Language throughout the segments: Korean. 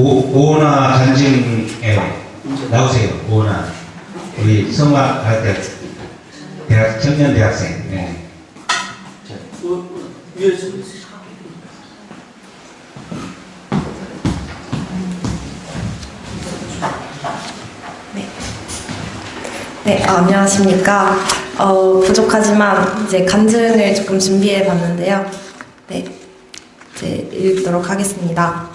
오나 간증에 나오세요. 오나 우리 성악할 때 청년 대학생. 네. 위에서 네, 안녕하십니까. 부족하지만 이제 간증을 조금 준비해 봤는데요. 네, 이제 읽도록 하겠습니다.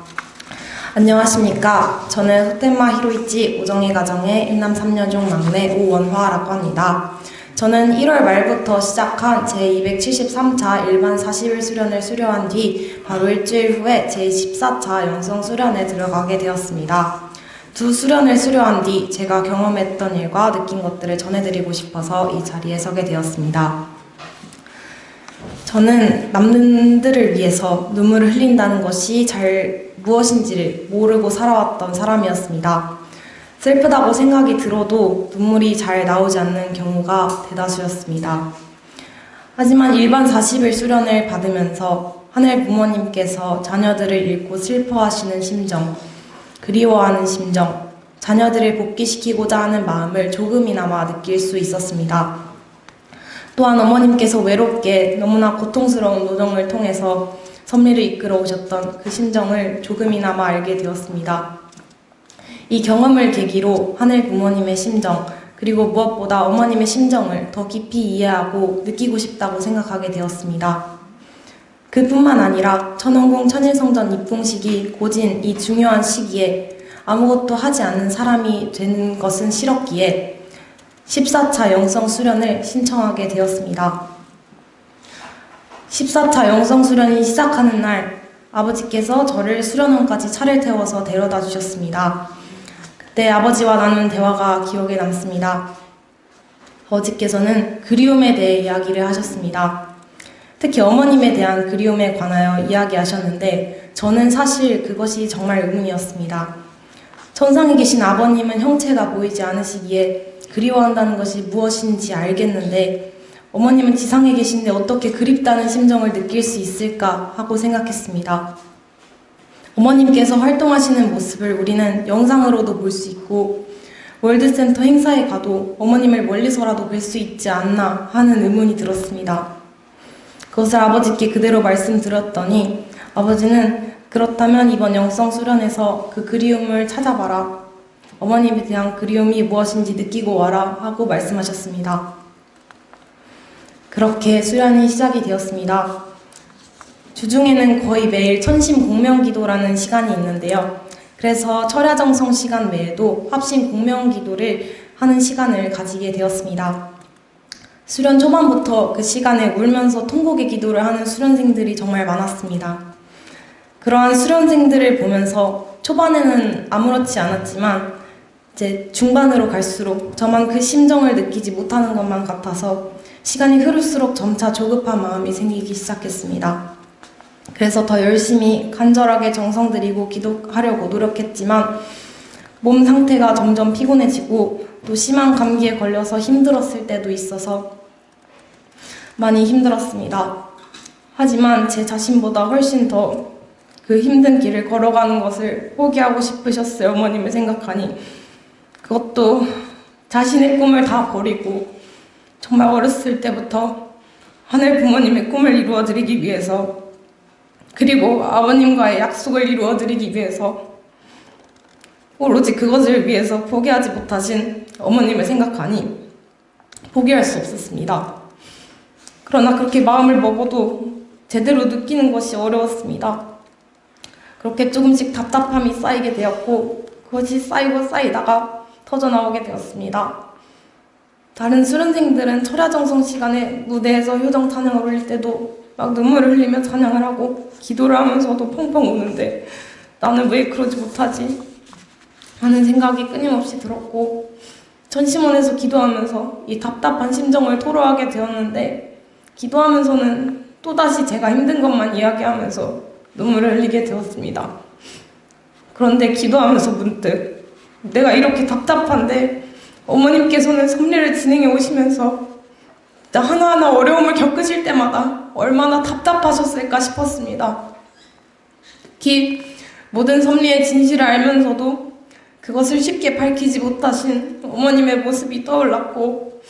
안녕하십니까. 저는 호텐마 히로이치 오정희 가정의 일남 3녀 중 막내 오원화라고 합니다. 저는 1월 말부터 시작한 제273차 일반 40일 수련을 수료한 뒤 바로 일주일 후에 제14차 영성 수련에 들어가게 되었습니다. 두 수련을 수료한 뒤 제가 경험했던 일과 느낀 것들을 전해드리고 싶어서 이 자리에 서게 되었습니다. 저는 남들을 위해서 눈물을 흘린다는 것이 무엇인지를 모르고 살아왔던 사람이었습니다. 슬프다고 생각이 들어도 눈물이 잘 나오지 않는 경우가 대다수였습니다. 하지만 일반 40일 수련을 받으면서 하늘 부모님께서 자녀들을 잃고 슬퍼하시는 심정, 그리워하는 심정, 자녀들을 복귀시키고자 하는 마음을 조금이나마 느낄 수 있었습니다. 또한 어머님께서 외롭게 너무나 고통스러운 노정을 통해서 섭리를 이끌어 오셨던 그 심정을 조금이나마 알게 되었습니다. 이 경험을 계기로 하늘 부모님의 심정, 그리고 무엇보다 어머님의 심정을 더 깊이 이해하고 느끼고 싶다고 생각하게 되었습니다. 그뿐만 아니라 천원궁 천일성전 입궁식이 고진 이 중요한 시기에 아무것도 하지 않는 사람이 되는 것은 싫었기에 14차 영성 수련을 신청하게 되었습니다. 14차 영성 수련이 시작하는 날 아버지께서 저를 수련원까지 차를 태워서 데려다 주셨습니다. 그때 아버지와 나눈 대화가 기억에 남습니다. 아버지께서는 그리움에 대해 이야기를 하셨습니다. 특히 어머님에 대한 그리움에 관하여 이야기하셨는데 저는 사실 그것이 정말 의문이었습니다. 천상에 계신 아버님은 형체가 보이지 않으시기에 그리워한다는 것이 무엇인지 알겠는데 어머님은 지상에 계신데 어떻게 그립다는 심정을 느낄 수 있을까 하고 생각했습니다. 어머님께서 활동하시는 모습을 우리는 영상으로도 볼 수 있고 월드센터 행사에 가도 어머님을 멀리서라도 뵐 수 있지 않나 하는 의문이 들었습니다. 그것을 아버지께 그대로 말씀드렸더니 아버지는 그렇다면 이번 영성 수련에서 그 그리움을 찾아봐라. 어머님에 대한 그리움이 무엇인지 느끼고 와라 하고 말씀하셨습니다. 그렇게 수련이 시작이 되었습니다. 주중에는 거의 매일 천심 공명기도라는 시간이 있는데요. 그래서 철야정성 시간 외에도 합심 공명기도를 하는 시간을 가지게 되었습니다. 수련 초반부터 그 시간에 울면서 통곡의 기도를 하는 수련생들이 정말 많았습니다. 그러한 수련생들을 보면서 초반에는 아무렇지 않았지만 이제 중반으로 갈수록 저만 그 심정을 느끼지 못하는 것만 같아서 시간이 흐를수록 점차 조급한 마음이 생기기 시작했습니다. 그래서 더 열심히 간절하게 정성 들이고 기도하려고 노력했지만 몸 상태가 점점 피곤해지고 또 심한 감기에 걸려서 힘들었을 때도 있어서 많이 힘들었습니다. 하지만 제 자신보다 훨씬 더 그 힘든 길을 걸어가는 것을 포기하고 싶으셨어요. 어머님을 생각하니. 그것도 자신의 꿈을 다 버리고 정말 어렸을 때부터 하늘 부모님의 꿈을 이루어드리기 위해서 그리고 아버님과의 약속을 이루어드리기 위해서 오로지 그것을 위해서 포기하지 못하신 어머님을 생각하니 포기할 수 없었습니다. 그러나 그렇게 마음을 먹어도 제대로 느끼는 것이 어려웠습니다. 그렇게 조금씩 답답함이 쌓이게 되었고 그것이 쌓이고 쌓이다가 터져나오게 되었습니다. 다른 수련생들은 철야정성 시간에 무대에서 효정 찬양을 올릴 때도 막 눈물을 흘리며 찬양을 하고 기도를 하면서도 펑펑 우는데 나는 왜 그러지 못하지? 하는 생각이 끊임없이 들었고 전심원에서 기도하면서 이 답답한 심정을 토로하게 되었는데 기도하면서는 또다시 제가 힘든 것만 이야기하면서 눈물을 흘리게 되었습니다. 그런데 기도하면서 문득 내가 이렇게 답답한데 어머님께서는 섭리를 진행해 오시면서 하나하나 어려움을 겪으실 때마다 얼마나 답답하셨을까 싶었습니다. 특히 모든 섭리의 진실을 알면서도 그것을 쉽게 밝히지 못하신 어머님의 모습이 떠올랐고,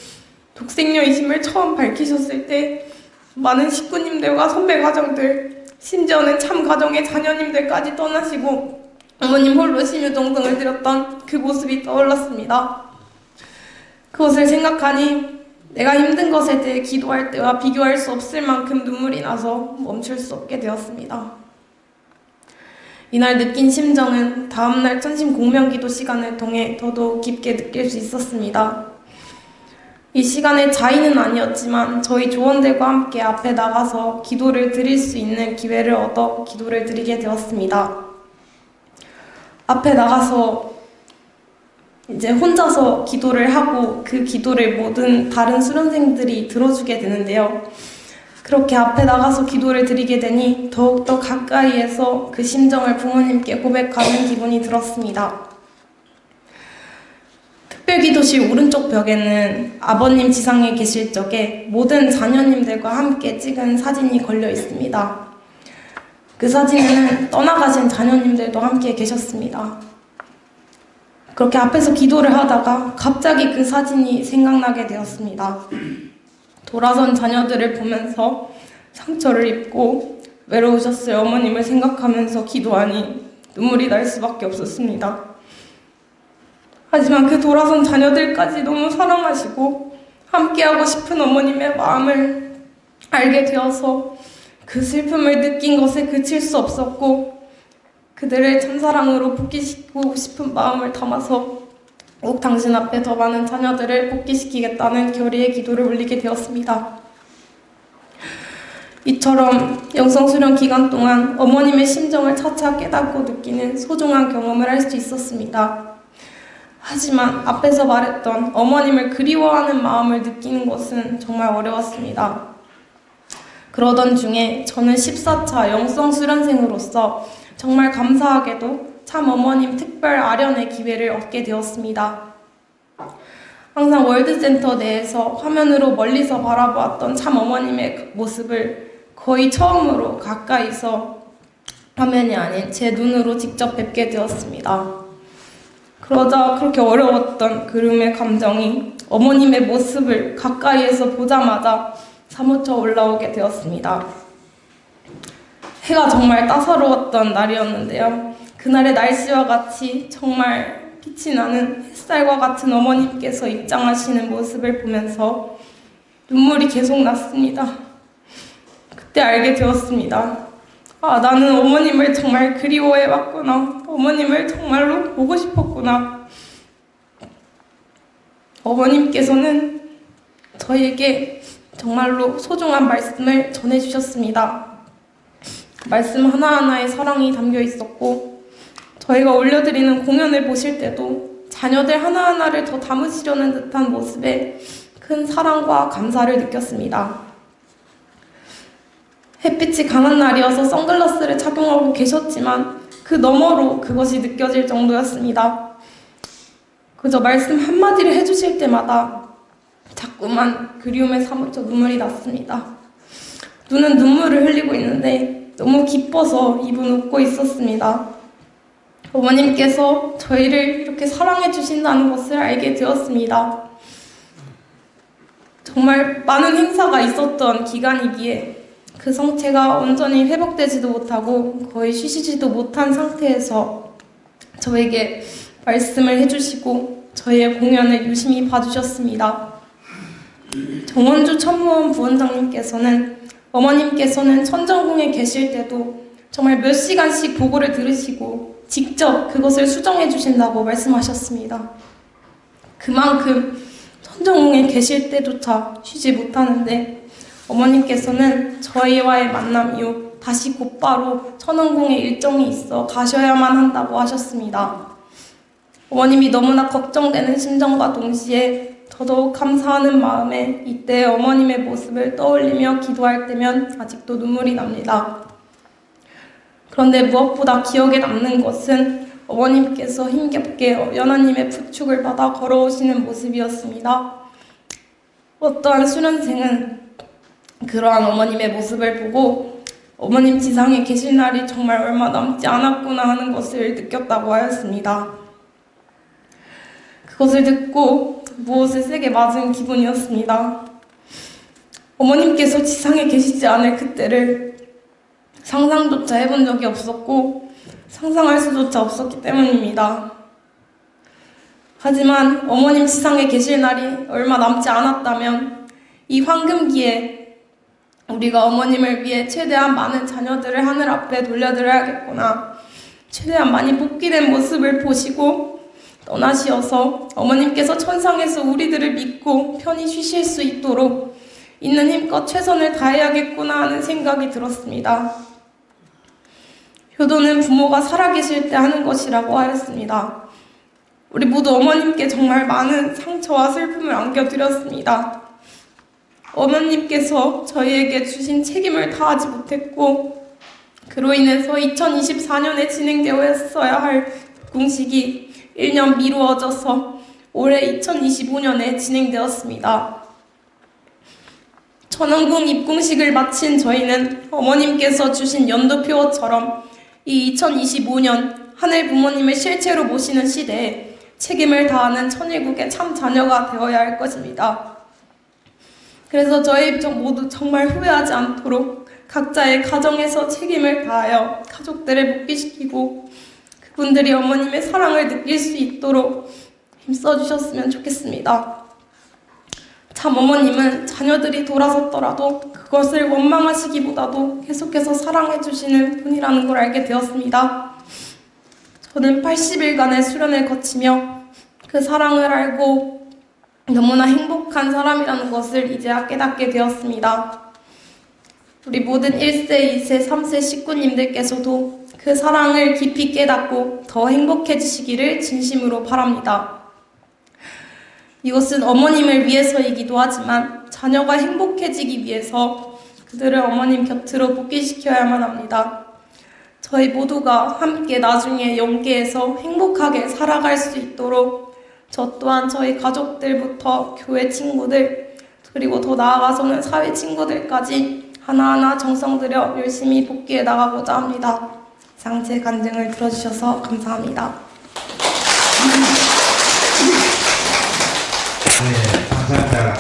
독생녀이심을 처음 밝히셨을 때 많은 식구님들과 선배 가정들, 심지어는 참 가정의 자녀님들까지 떠나시고 어머님 홀로 심유정성을 드렸던 그 모습이 떠올랐습니다. 그것을 생각하니 내가 힘든 것에 대해 기도할 때와 비교할 수 없을 만큼 눈물이 나서 멈출 수 없게 되었습니다. 이날 느낀 심정은 다음날 천심 공명기도 시간을 통해 더더욱 깊게 느낄 수 있었습니다. 이 시간에 자의는 아니었지만 저희 조원들과 함께 앞에 나가서 기도를 드릴 수 있는 기회를 얻어 기도를 드리게 되었습니다. 앞에 나가서 이제 혼자서 기도를 하고 그 기도를 모든 다른 수련생들이 들어주게 되는데요. 그렇게 앞에 나가서 기도를 드리게 되니 더욱더 가까이에서 그 심정을 부모님께 고백하는 기분이 들었습니다. 특별기도실 오른쪽 벽에는 아버님 지상에 계실 적에 모든 자녀님들과 함께 찍은 사진이 걸려 있습니다. 그 사진에는 떠나가신 자녀님들도 함께 계셨습니다. 그렇게 앞에서 기도를 하다가 갑자기 그 사진이 생각나게 되었습니다. 돌아선 자녀들을 보면서 상처를 입고 외로우셨을 어머님을 생각하면서 기도하니 눈물이 날 수밖에 없었습니다. 하지만 그 돌아선 자녀들까지 너무 사랑하시고 함께하고 싶은 어머님의 마음을 알게 되어서 그 슬픔을 느낀 것에 그칠 수 없었고, 그들을 참사랑으로 복귀시키고 싶은 마음을 담아서 꼭 당신 앞에 더 많은 자녀들을 복귀시키겠다는 결의의 기도를 올리게 되었습니다. 이처럼 영성수련 기간 동안 어머님의 심정을 차차 깨닫고 느끼는 소중한 경험을 할 수 있었습니다. 하지만 앞에서 말했던 어머님을 그리워하는 마음을 느끼는 것은 정말 어려웠습니다. 그러던 중에 저는 14차 영성수련생으로서 정말 감사하게도 참 어머님 특별 아련의 기회를 얻게 되었습니다. 항상 월드센터 내에서 화면으로 멀리서 바라보았던 참 어머님의 모습을 거의 처음으로 가까이서 화면이 아닌 제 눈으로 직접 뵙게 되었습니다. 그러자 그렇게 어려웠던 그름의 감정이 어머님의 모습을 가까이에서 보자마자 사무쳐 올라오게 되었습니다. 해가 정말 따사로웠던 날이었는데요. 그날의 날씨와 같이 정말 빛이 나는 햇살과 같은 어머님께서 입장하시는 모습을 보면서 눈물이 계속 났습니다. 그때 알게 되었습니다. 아, 나는 어머님을 정말 그리워해왔구나. 어머님을 정말로 보고 싶었구나. 어머님께서는 저희에게 정말로 소중한 말씀을 전해주셨습니다. 말씀 하나하나에 사랑이 담겨 있었고, 저희가 올려드리는 공연을 보실 때도 자녀들 하나하나를 더 담으시려는 듯한 모습에 큰 사랑과 감사를 느꼈습니다. 햇빛이 강한 날이어서 선글라스를 착용하고 계셨지만 그 너머로 그것이 느껴질 정도였습니다. 그저 말씀 한마디를 해주실 때마다 자꾸만 그리움에 사무쳐 눈물이 났습니다. 눈은 눈물을 흘리고 있는데 너무 기뻐서 입은 웃고 있었습니다. 어머님께서 저희를 이렇게 사랑해 주신다는 것을 알게 되었습니다. 정말 많은 행사가 있었던 기간이기에 그 성체가 온전히 회복되지도 못하고 거의 쉬시지도 못한 상태에서 저에게 말씀을 해주시고 저희의 공연을 유심히 봐주셨습니다. 정원주 천무원 부원장님께서는 어머님께서는 천정궁에 계실 때도 정말 몇 시간씩 보고를 들으시고 직접 그것을 수정해 주신다고 말씀하셨습니다. 그만큼 천정궁에 계실 때조차 쉬지 못하는데 어머님께서는 저희와의 만남 이후 다시 곧바로 천원궁에 일정이 있어 가셔야만 한다고 하셨습니다. 어머님이 너무나 걱정되는 심정과 동시에 더더욱 감사하는 마음에 이때 어머님의 모습을 떠올리며 기도할 때면 아직도 눈물이 납니다. 그런데 무엇보다 기억에 남는 것은 어머님께서 힘겹게 연하님의 부축을 받아 걸어오시는 모습이었습니다. 어떠한 수련생은 그러한 어머님의 모습을 보고 어머님 지상에 계실 날이 정말 얼마 남지 않았구나 하는 것을 느꼈다고 하였습니다. 그것을 듣고 무엇을 세게 맞은 기분이었습니다. 어머님께서 지상에 계시지 않을 그때를 상상조차 해본 적이 없었고 상상할 수조차 없었기 때문입니다. 하지만 어머님 지상에 계실 날이 얼마 남지 않았다면 이 황금기에 우리가 어머님을 위해 최대한 많은 자녀들을 하늘 앞에 돌려드려야겠구나, 최대한 많이 복귀된 모습을 보시고 떠나시어서 어머님께서 천상에서 우리들을 믿고 편히 쉬실 수 있도록 있는 힘껏 최선을 다해야겠구나 하는 생각이 들었습니다. 효도는 부모가 살아계실 때 하는 것이라고 하였습니다. 우리 모두 어머님께 정말 많은 상처와 슬픔을 안겨드렸습니다. 어머님께서 저희에게 주신 책임을 다하지 못했고 그로 인해서 2024년에 진행되었어야 할 입궁식이 1년 미루어져서 올해 2025년에 진행되었습니다. 천왕궁 입궁식을 마친 저희는 어머님께서 주신 연도표처럼 이 2025년 하늘 부모님을 실체로 모시는 시대에 책임을 다하는 천일국의 참 자녀가 되어야 할 것입니다. 그래서 저희 모두 정말 후회하지 않도록 각자의 가정에서 책임을 다하여 가족들을 복귀시키고 그분들이 어머님의 사랑을 느낄 수 있도록 힘써주셨으면 좋겠습니다. 참 어머님은 자녀들이 돌아섰더라도 그것을 원망하시기보다도 계속해서 사랑해주시는 분이라는 걸 알게 되었습니다. 저는 80일간의 수련을 거치며 그 사랑을 알고 너무나 행복한 사람이라는 것을 이제야 깨닫게 되었습니다. 우리 모든 1세, 2세, 3세 식구님들께서도 그 사랑을 깊이 깨닫고 더 행복해지시기를 진심으로 바랍니다. 이것은 어머님을 위해서이기도 하지만 자녀가 행복해지기 위해서 그들을 어머님 곁으로 복귀시켜야만 합니다. 저희 모두가 함께 나중에 영계에서 행복하게 살아갈 수 있도록 저 또한 저희 가족들부터 교회 친구들 그리고 더 나아가서는 사회 친구들까지 하나하나 정성 들여 열심히 복귀해 나가고자 합니다. 이상 제 간증을 들어주셔서 감사합니다. 네, 감사합니다.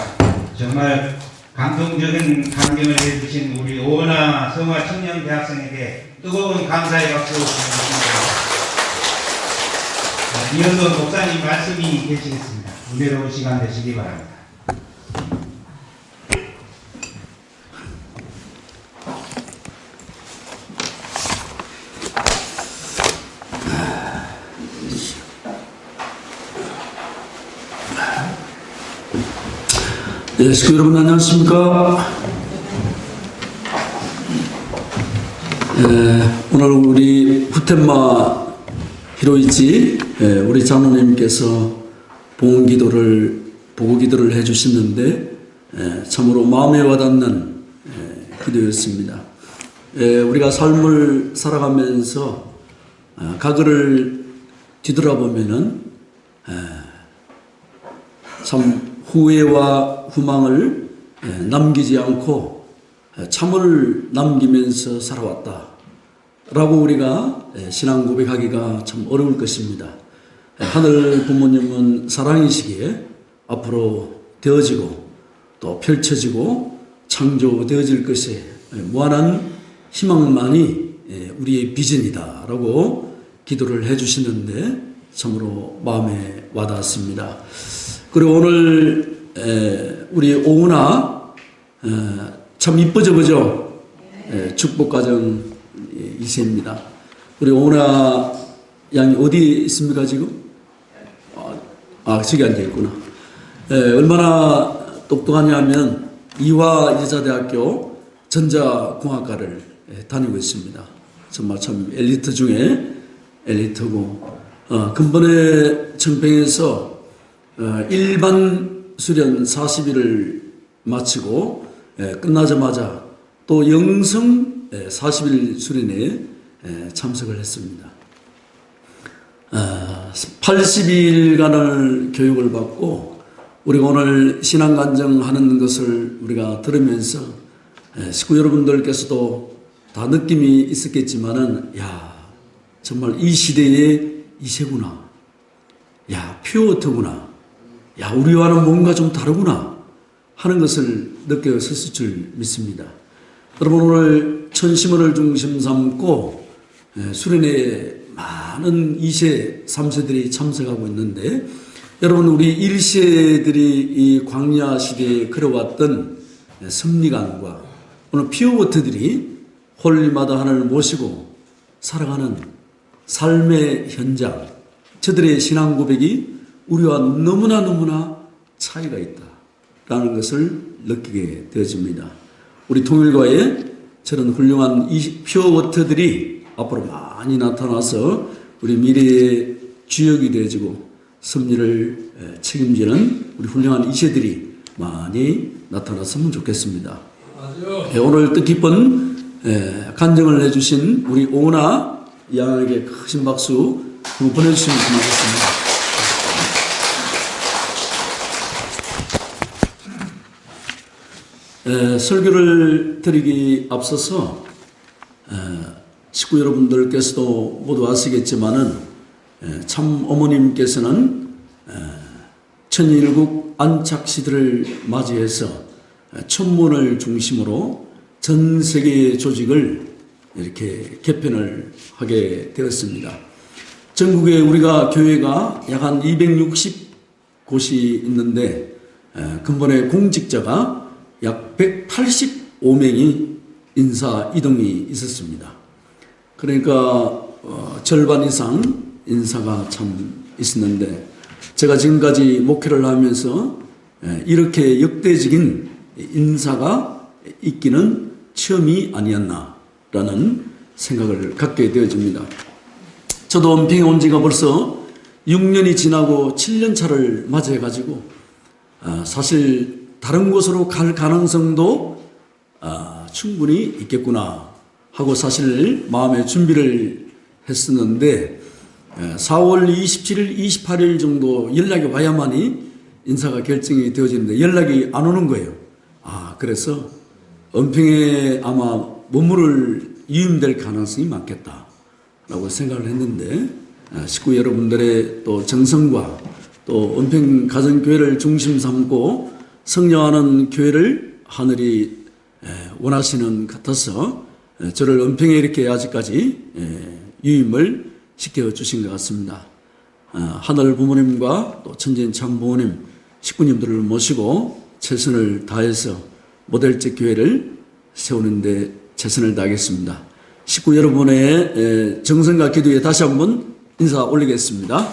정말 감동적인 강경을 해주신 우리 오은하 성화 청년 대학생에게 뜨거운 감사의 박수 보내드립니다. 이어서 목사님 말씀이 계시겠습니다. 은혜로운 시간 되시기 바랍니다. 네, 식구 여러분 안녕하십니까? 오늘 우리 후텐마 히로이치 우리 장로님께서 보고 기도를 해주셨는데 참으로 마음에 와닿는 기도였습니다. 우리가 삶을 살아가면서 과거를 뒤돌아보면은 참 후회와 후망을 남기지 않고 참을 남기면서 살아왔다 라고 우리가 신앙 고백하기가 참 어려울 것입니다. 하늘 부모님은 사랑이시기에 앞으로 되어지고 또 펼쳐지고 창조되어질 것에 무한한 희망만이 우리의 비전이다 라고 기도를 해주시는데 참으로 마음에 와닿았습니다. 그리고 오늘 우리 오은하 참 이쁘죠, 그죠? 축복가정 2세입니다. 우리 오은하 양이 어디 있습니까 지금? 저기 앉아있구나. 얼마나 똑똑하냐면 이화여자대학교 전자공학과를 다니고 있습니다. 정말 참 엘리트 중에 엘리트고 근본에 청평에서 일반 수련 40일을 마치고 끝나자마자 또 영성 40일 수련에 참석을 했습니다. 80일간을 교육을 받고 우리가 오늘 신앙간증하는 것을 우리가 들으면서 식구 여러분들께서도 다 느낌이 있었겠지만은, 야, 정말 이 시대의 이세구나. 야, 퓨어워터구나. 야, 우리와는 뭔가 좀 다르구나 하는 것을 느꼈을 줄 믿습니다. 여러분, 오늘 천심원을 중심 삼고 수련회에 많은 2세, 3세들이 참석하고 있는데, 여러분, 우리 1세들이 이 광야 시대에 그려왔던 섭리관과 오늘 퓨어워터들이 홀리마다 하나님을 모시고 살아가는 삶의 현장, 저들의 신앙 고백이 우리와 너무나 차이가 있다라는 것을 느끼게 되어집니다. 우리 통일과에 저런 훌륭한 이 퓨어워터들이 앞으로 많이 나타나서 우리 미래의 주역이 되어지고 섭리를 책임지는 우리 훌륭한 이세들이 많이 나타났으면 좋겠습니다. 오늘 뜻깊은 간증을 해주신 우리 오은아 양에게 큰 박수 한번 보내주시면 고맙겠습니다. 설교를 드리기 앞서서 식구 여러분들께서도 모두 아시겠지만은 참 어머님께서는 천일국 안착시대를 맞이해서 천문을 중심으로 전 세계의 조직을 이렇게 개편을 하게 되었습니다. 전국에 우리가 교회가 약 한 260곳이 있는데 근본에 공직자가 약 185명이 인사 이동이 있었습니다. 그러니까 절반 이상 인사가 참 있었는데, 제가 지금까지 목회를 하면서 이렇게 역대적인 인사가 있기는 처음이 아니었나라는 생각을 갖게 되어집니다. 저도 은평에 온 지가 벌써 6년이 지나고 7년 차를 맞이해가지고 사실 다른 곳으로 갈 가능성도 충분히 있겠구나 하고 사실 마음의 준비를 했었는데, 4월 27일, 28일 정도 연락이 와야만이 인사가 결정이 되어지는데 연락이 안 오는 거예요. 그래서 은평에 아마 머무를 유임될 가능성이 많겠다라고 생각을 했는데, 식구 여러분들의 또 정성과 또 은평 가정교회를 중심 삼고 성령하는 교회를 하늘이 원하시는 것 같아서 저를 은평에 이렇게 아직까지 유임을 시켜주신 것 같습니다. 하늘 부모님과 또 천지인 참 부모님, 식구님들을 모시고 최선을 다해서 모델적 교회를 세우는데 최선을 다하겠습니다. 식구 여러분의 정성과 기도에 다시 한번 인사 올리겠습니다.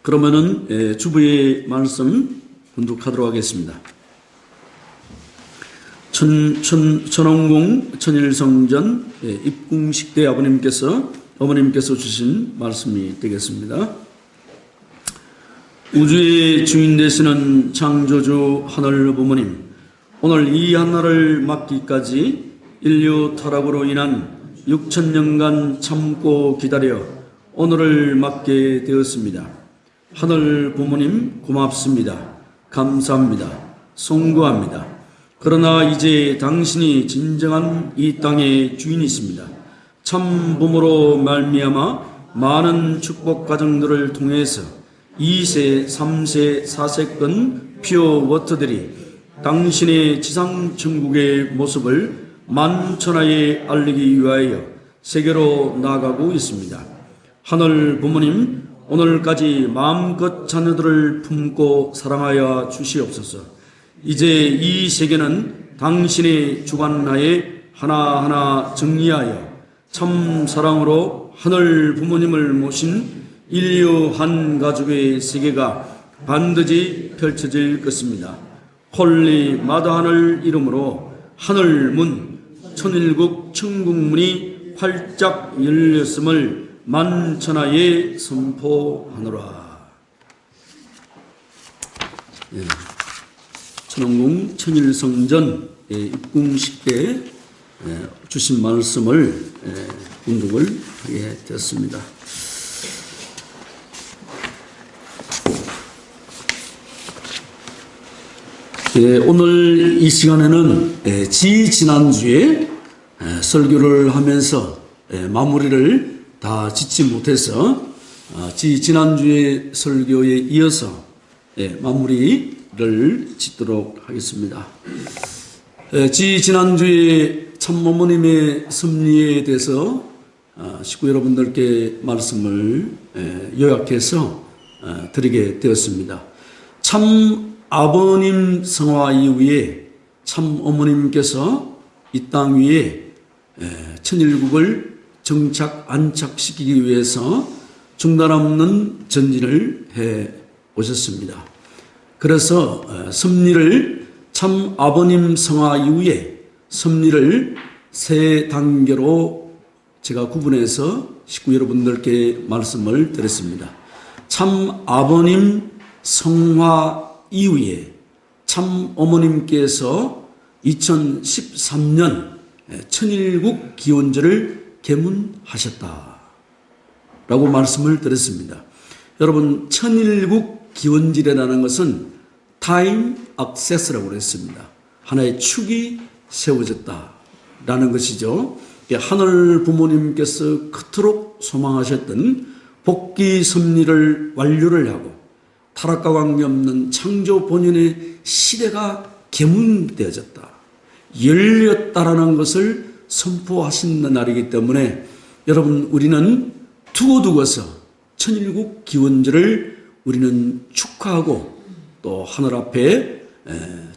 그러면은 주부의 말씀 분독하도록 하겠습니다. 천원궁 천일성전 입궁식 때 어머님께서 주신 말씀이 되겠습니다. 우주의 주인 되시는 창조주 하늘 부모님, 오늘 이 한날을 맞기까지 인류 타락으로 인한 6천년간 참고 기다려 오늘을 맞게 되었습니다. 하늘 부모님 고맙습니다. 감사합니다. 송구합니다. 그러나 이제 당신이 진정한 이 땅의 주인이십니다. 참 부모로 말미암아 많은 축복 가정들을 통해서 2세, 3세, 4세권 퓨어워터들이 당신의 지상천국의 모습을 만천하에 알리기 위하여 세계로 나아가고 있습니다. 하늘 부모님, 오늘까지 마음껏 자녀들을 품고 사랑하여 주시옵소서. 이제 이 세계는 당신의 주관하에 하나하나 정리하여 참 사랑으로 하늘 부모님을 모신 인류 한 가족의 세계가 반드시 펼쳐질 것입니다. 홀리 마다 하늘 이름으로 하늘문 천일국 천국문이 활짝 열렸음을 만천하에 선포하노라. 천원궁 천일성전 입궁식 때 주신 말씀을 운동을 하게 되었습니다. 오늘 이 시간에는 지난주에 설교를 하면서 마무리를 다 짓지 못해서 지난주에 설교에 이어서 마무리를 짓도록 하겠습니다. 지난주에 참 어머님의 섭리에 대해서 식구 여러분들께 말씀을 요약해서 드리게 되었습니다. 참 아버님 성화 이후에 참 어머님께서 이 땅 위에 천일국을 정착 안착시키기 위해서 중단 없는 전진을 해 오셨습니다. 그래서 섭리를 참 아버님 성화 이후에 섭리를 세 단계로 제가 구분해서 식구 여러분들께 말씀을 드렸습니다. 참 아버님 성화 이후에 참 어머님께서 2013년 천일국 기원절을 개문하셨다라고 말씀을 드렸습니다. 여러분, 천일국 기원절이라는 것은 타임 액세스라고 그랬습니다. 하나의 축이 세워졌다라는 것이죠. 하늘 부모님께서 그토록 소망하셨던 복귀 섭리를 완료를 하고 타락과 관계없는 창조 본연의 시대가 개문되어졌다, 열렸다라는 것을 선포하신 날이기 때문에 여러분, 우리는 두고두고서 천일국 기원절을 우리는 축하하고 또 하늘 앞에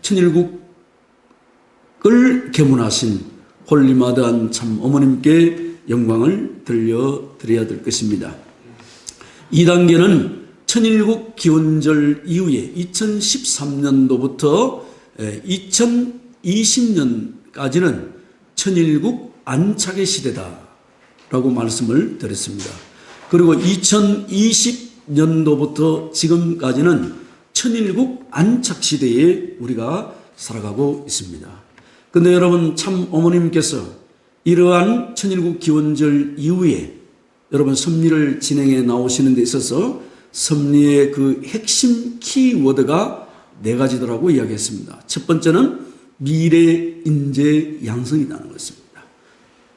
천일국을 개문하신 홀리마다한 참 어머님께 영광을 들려드려야 될 것입니다. 2단계는 천일국 기원절 이후에 2013년도부터 2020년까지는 천일국 안착의 시대다라고 말씀을 드렸습니다. 그리고 2020년도부터 지금까지는 천일국 안착 시대에 우리가 살아가고 있습니다. 근데 여러분, 참 어머님께서 이러한 천일국 기원절 이후에 여러분 섭리를 진행해 나오시는 데 있어서 섭리의 그 핵심 키워드가 4가지더라고 이야기했습니다. 첫 번째는 미래 인재 양성이라는 것입니다.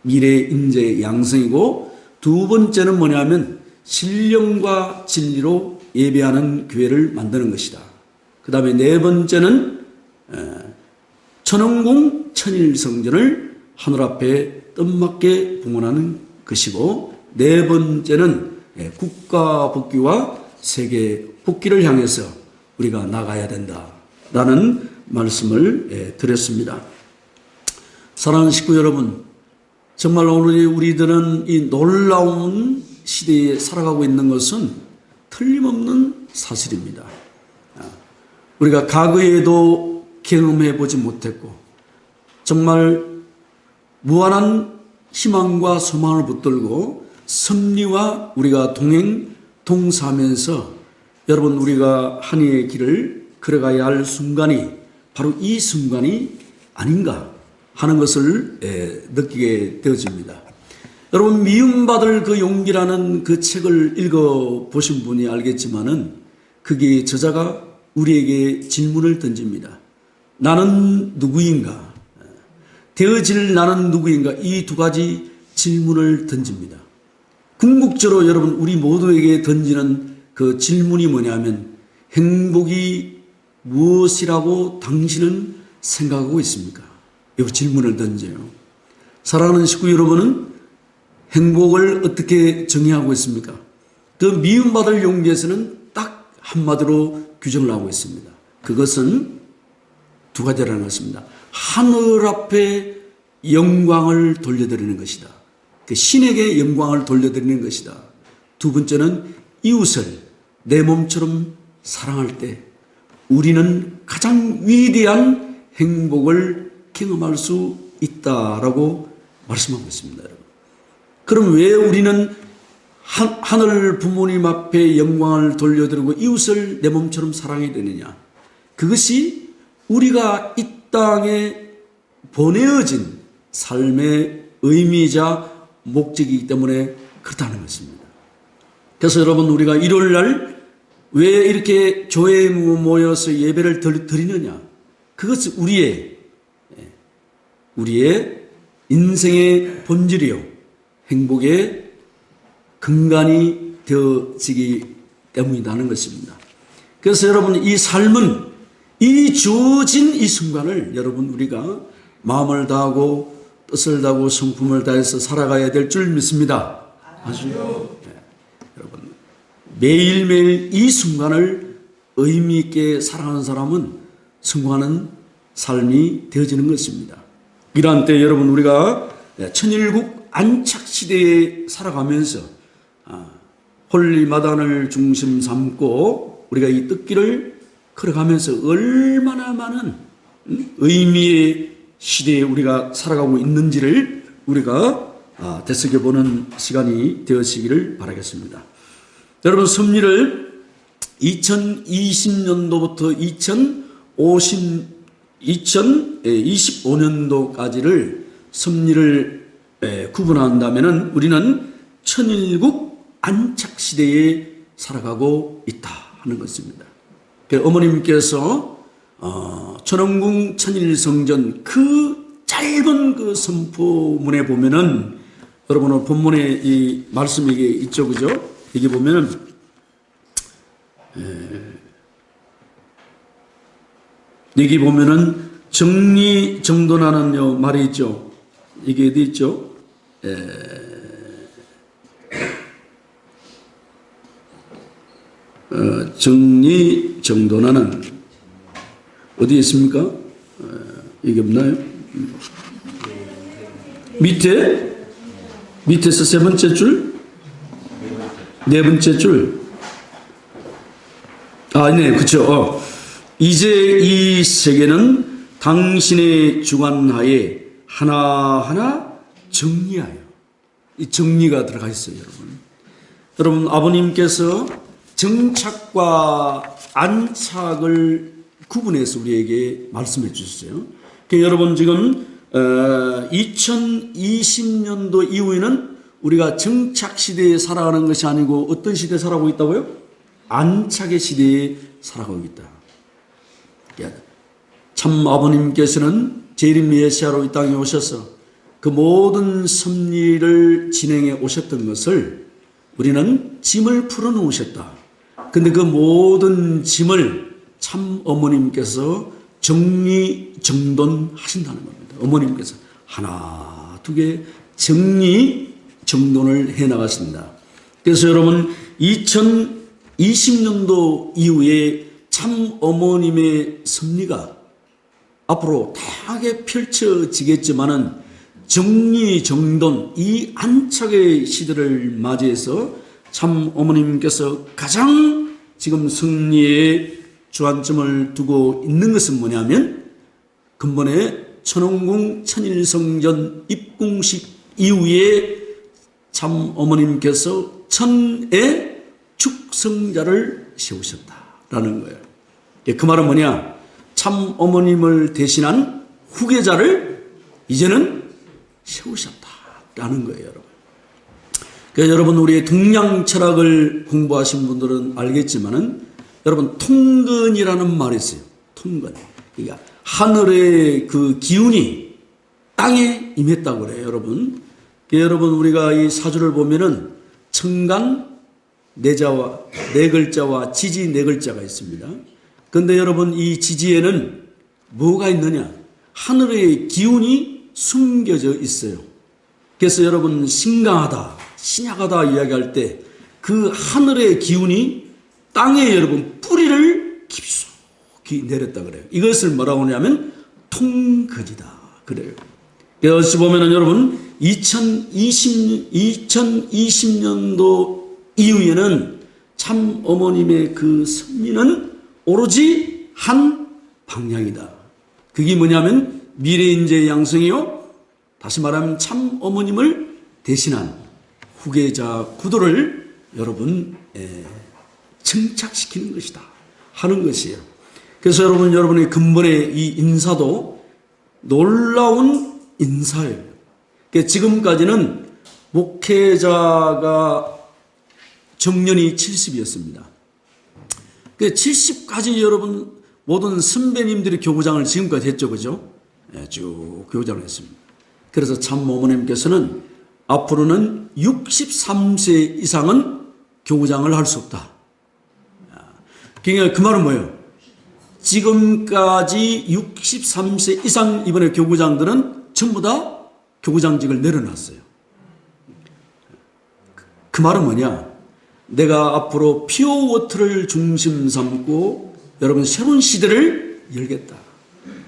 미래 인재 양성이고, 두 번째는 뭐냐면 신령과 진리로 예배하는 교회를 만드는 것이다. 그 다음에 네 번째는 천원궁 천일성전을 하늘 앞에 뜻맞게 봉헌하는 것이고, 네 번째는 국가 복귀와 세계 복귀를 향해서 우리가 나가야 된다라는 말씀을 드렸습니다. 사랑하는 식구 여러분, 정말 오늘 우리들은 이 놀라운 시대에 살아가고 있는 것은 틀림없는 사실입니다. 우리가 과거에도 경험해 보지 못했고 정말 무한한 희망과 소망을 붙들고 섭리와 우리가 동행동사하면서 여러분, 우리가 한의의 길을 걸어가야 할 순간이 바로 이 순간이 아닌가 하는 것을 느끼게 되어집니다. 여러분, 미움받을 그 용기라는 그 책을 읽어보신 분이 알겠지만은 그게 저자가 우리에게 질문을 던집니다. 나는 누구인가? 되어질 나는 누구인가? 이 두 가지 질문을 던집니다. 궁극적으로 여러분, 우리 모두에게 던지는 그 질문이 뭐냐면, 행복이 무엇이라고 당신은 생각하고 있습니까? 이 질문을 던져요. 사랑하는 식구 여러분은 행복을 어떻게 정의하고 있습니까? 그 미움받을 용기에서는 딱 한마디로 규정을 하고 있습니다. 그것은 두 가지라는 것입니다. 하늘 앞에 영광을 돌려드리는 것이다. 그 신에게 영광을 돌려드리는 것이다. 두 번째는 이웃을 내 몸처럼 사랑할 때 우리는 가장 위대한 행복을 경험할 수 있다라고 말씀하고 있습니다. 여러분. 그럼 왜 우리는 하늘 부모님 앞에 영광을 돌려드리고 이웃을 내 몸처럼 사랑해야 되느냐? 그것이 우리가 이 땅에 보내어진 삶의 의미이자 목적이기 때문에 그렇다는 것입니다. 그래서 여러분, 우리가 일요일 날 왜 이렇게 교회에 모여서 예배를 드리느냐? 그것이 우리의 인생의 본질이요 행복의 근간이 되어지기 때문이라는 것입니다. 그래서 여러분 이 삶은 이 주어진 이 순간을 여러분 우리가 마음을 다하고 뜻을 다하고 성품을 다해서 살아가야 될 줄 믿습니다. 아주 여러분 매일매일 이 순간을 의미 있게 살아가는 사람은 성공하는 삶이 되어지는 것입니다. 이러한 때 여러분 우리가 천일국 안착시대에 살아가면서 홀리마단을 중심 삼고 우리가 이 뜻길을 걸어가면서 얼마나 많은 의미의 시대에 우리가 살아가고 있는지를 우리가 되새겨보는 시간이 되어지기를 바라겠습니다. 여러분 섭리를 2020년도부터 2025년도까지를 섭리를 구분한다면 우리는 천일국 안착시대에 살아가고 있다 하는 것입니다. 어머님께서 천원궁 천일성전 그 짧은 그 선포문에 보면은 여러분 본문에 이 말씀이 이게 있죠, 그죠? 여기 보면은 여기 보면은 정리정돈하는 말이 있죠. 이게 어디 있죠? 정리정돈하는 어디 있습니까? 이게 없나요? 밑에서 세 번째 줄, 네 번째 줄. 네, 그렇죠. 이제 이 세계는 당신의 주관하에 하나하나 정리하여. 이 정리가 들어가 있어요, 여러분. 여러분, 아버님께서 정착과 안착을 구분해서 우리에게 말씀해 주셨어요. 그러니까 여러분 지금 2020년도 이후에는 우리가 정착 시대에 살아가는 것이 아니고 어떤 시대에 살아가고 있다고요? 안착의 시대에 살아가고 있다. 참 아버님께서는 재림 메시아로 이 땅에 오셔서 그 모든 섭리를 진행해 오셨던 것을 우리는 짐을 풀어놓으셨다. 근데 그 모든 짐을 참 어머님께서 정리정돈하신다는 겁니다. 어머님께서 하나, 두 개 정리정돈을 해나가신다. 그래서 여러분 2020년도 이후에 참 어머님의 섭리가 앞으로 다양하게 펼쳐지겠지만은 정리정돈 이 안착의 시대를 맞이해서 참 어머님께서 가장 지금 승리에 주안점을 두고 있는 것은 뭐냐면 근본에 천원궁 천일성전 입궁식 이후에 참 어머님께서 천의 축성자를 세우셨다라는 거예요. 그 말은 뭐냐? 참 어머님을 대신한 후계자를 이제는 세우셨다라는 거예요, 여러분. 그러니까 여러분 우리의 동양 철학을 공부하신 분들은 알겠지만은 여러분 통근이라는 말이 있어요. 통근. 그러니까 하늘의 그 기운이 땅에 임했다고 그래요, 여러분. 그러니까 여러분 우리가 이 사주를 보면은 천간 네자와 네 글자와 지지 네 글자가 있습니다. 그런데 여러분 이 지지에는 뭐가 있느냐? 하늘의 기운이 숨겨져 있어요. 그래서 여러분 신강하다, 신약하다 이야기할 때 그 하늘의 기운이 땅에 여러분 뿌리를 깊숙이 내렸다 그래요. 이것을 뭐라고 하냐면 통근이다 그래요. 그래서 보면은 여러분 2020년도 이후에는 참 어머님의 그 섭리는 오로지 한 방향이다. 그게 뭐냐면 미래인재 양성이요. 다시 말하면 참 어머님을 대신한 후계자 구도를 여러분 정착시키는 것이다 하는 것이에요. 그래서 여러분의 근본의 이 인사도 놀라운 인사예요. 그러니까 지금까지는 목회자가 정년이 70이었습니다. 그 70까지 여러분 모든 선배님들이 교구장을 지금까지 했죠. 그죠? 예, 쭉 교구장을 했습니다. 그래서 참 어머님께서는 앞으로는 63세 이상은 교구장을 할 수 없다. 그러니까 그 말은 뭐예요? 지금까지 63세 이상 이번에 교구장들은 전부 다 교구장직을 내려놨어요. 그 말은 뭐냐? 내가 앞으로 피어워터를 중심 삼고 여러분 새로운 시대를 열겠다.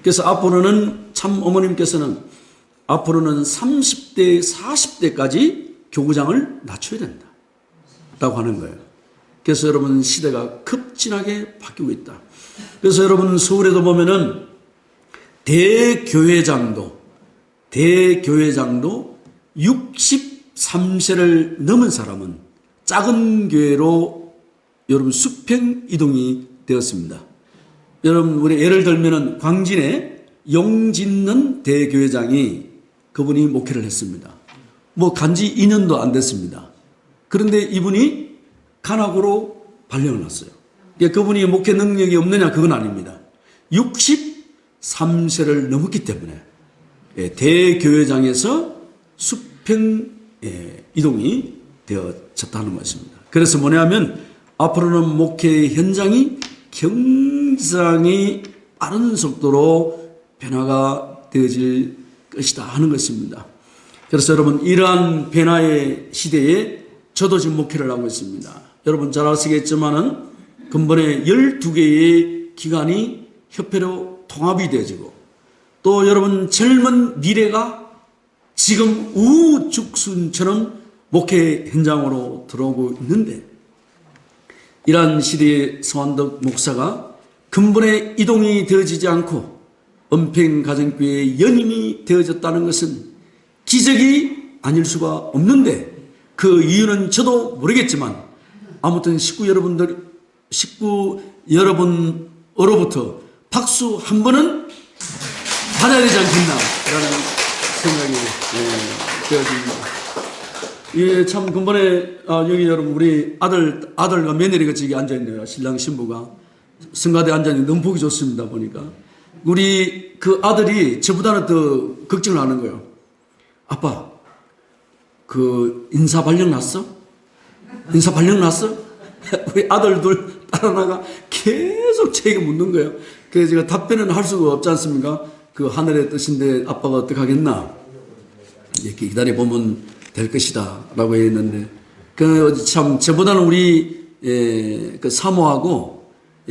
그래서 앞으로는 참 어머님께서는 앞으로는 30대, 40대까지 교구장을 낮춰야 된다. 라고 하는 거예요. 그래서 여러분 시대가 급진하게 바뀌고 있다. 그래서 여러분 서울에도 보면은 대교회장도 63세를 넘은 사람은 작은 교회로 여러분 수평 이동이 되었습니다. 여러분 우리 예를 들면은 광진에 용진는 대교회장이 그분이 목회를 했습니다. 뭐 간지 2년도 안 됐습니다. 그런데 이분이 간악으로 발령을 났어요. 그러니까 그분이 목회 능력이 없느냐 그건 아닙니다. 63세를 넘었기 때문에 대교회장에서 수평 이동이 되어졌다는 것입니다. 그래서 뭐냐면 앞으로는 목회 현장이 굉장히 빠른 속도로 변화가 되어질 것이다 하는 것입니다. 그래서 여러분 이러한 변화의 시대에 저도 지금 목회를 하고 있습니다. 여러분 잘 아시겠지만은 근본에 12개의 기관이 협회로 통합이 되어지고 또 여러분 젊은 미래가 지금 우죽순처럼 목회 현장으로 들어오고 있는데 이러한 시대의 서한덕 목사가 근본에 이동이 되어지지 않고 은평가정교회의 연임이 되어졌다는 것은 기적이 아닐 수가 없는데 그 이유는 저도 모르겠지만 아무튼 식구 여러분으로부터 박수 한 번은 받아야 되지 않겠나라는 생각이 되어집니다. 예, 참 근본에 여기 여러분 우리 아들과 며느리가 저기 앉아 있네요. 신랑 신부가 성가대 앉아 있는데 너무 보기 좋습니다. 보니까 우리 그 아들이 저보다는 더 걱정을 하는 거예요. 아빠, 그 인사 발령 났어? 인사 발령 났어? 우리 아들들 딸 하나가 계속 제게 묻는 거예요. 그래서 제가 답변은 할 수가 없지 않습니까? 그 하늘의 뜻인데 아빠가 어떡하겠나? 이렇게 기다려보면 될 것이다 라고 했는데 그 참 저보다는 우리 그 사모하고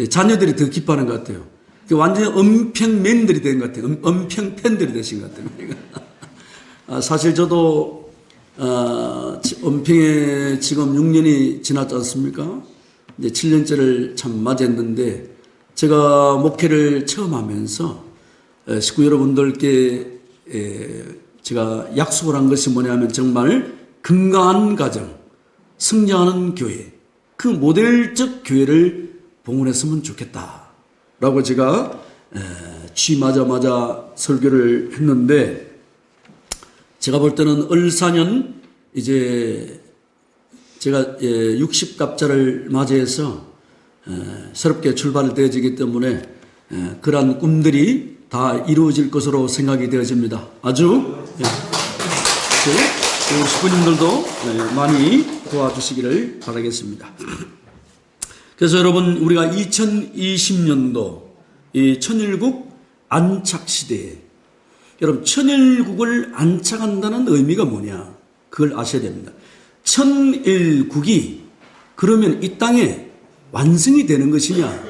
자녀들이 더 기뻐하는 것 같아요. 완전히 은평맨들이 된 것 같아요. 은평팬들이 되신 것 같아요. 사실 저도 은평에 지금 6년이 지났지 않습니까? 이제 7년째를 참 맞이했는데 제가 목회를 처음 하면서 식구 여러분들께 제가 약속을 한 것이 뭐냐면 정말 건강한 가정, 성장하는 교회, 그 모델적 교회를 봉헌했으면 좋겠다라고 제가 취임하자마자 설교를 했는데 제가 볼 때는 을사년 이제 제가 60갑자를 맞이해서 새롭게 출발을 되어지기 때문에 그러한 꿈들이 다 이루어질 것으로 생각이 되어집니다. 아주 우리 식구님들도 많이 도와주시기를 바라겠습니다. 그래서 여러분 우리가 2020년도 이 천일국 안착 시대에 여러분 천일국을 안착한다는 의미가 뭐냐 그걸 아셔야 됩니다. 천일국이 그러면 이 땅에 완성이 되는 것이냐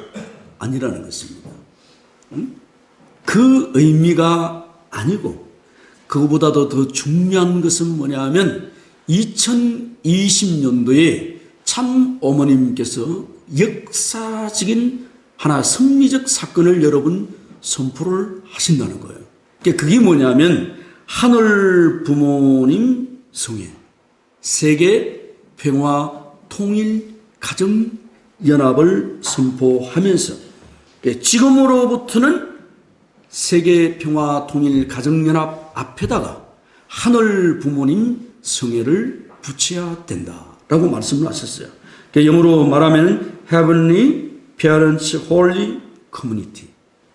아니라는 것입니다. 그 의미가 아니고 그거보다도 더 중요한 것은 뭐냐 하면 2020년도에 참 어머님께서 역사적인 하나 성리적 사건을 여러분 선포를 하신다는 거예요. 그게 뭐냐면 하늘 부모님 성회 세계 평화 통일 가정 연합을 선포하면서 지금으로부터는 세계 평화 통일 가정 연합 앞에다가 하늘 부모님 성회를 붙여야 된다라고 말씀을 하셨어요. 영어로 말하면 Heavenly Parents Holy Community.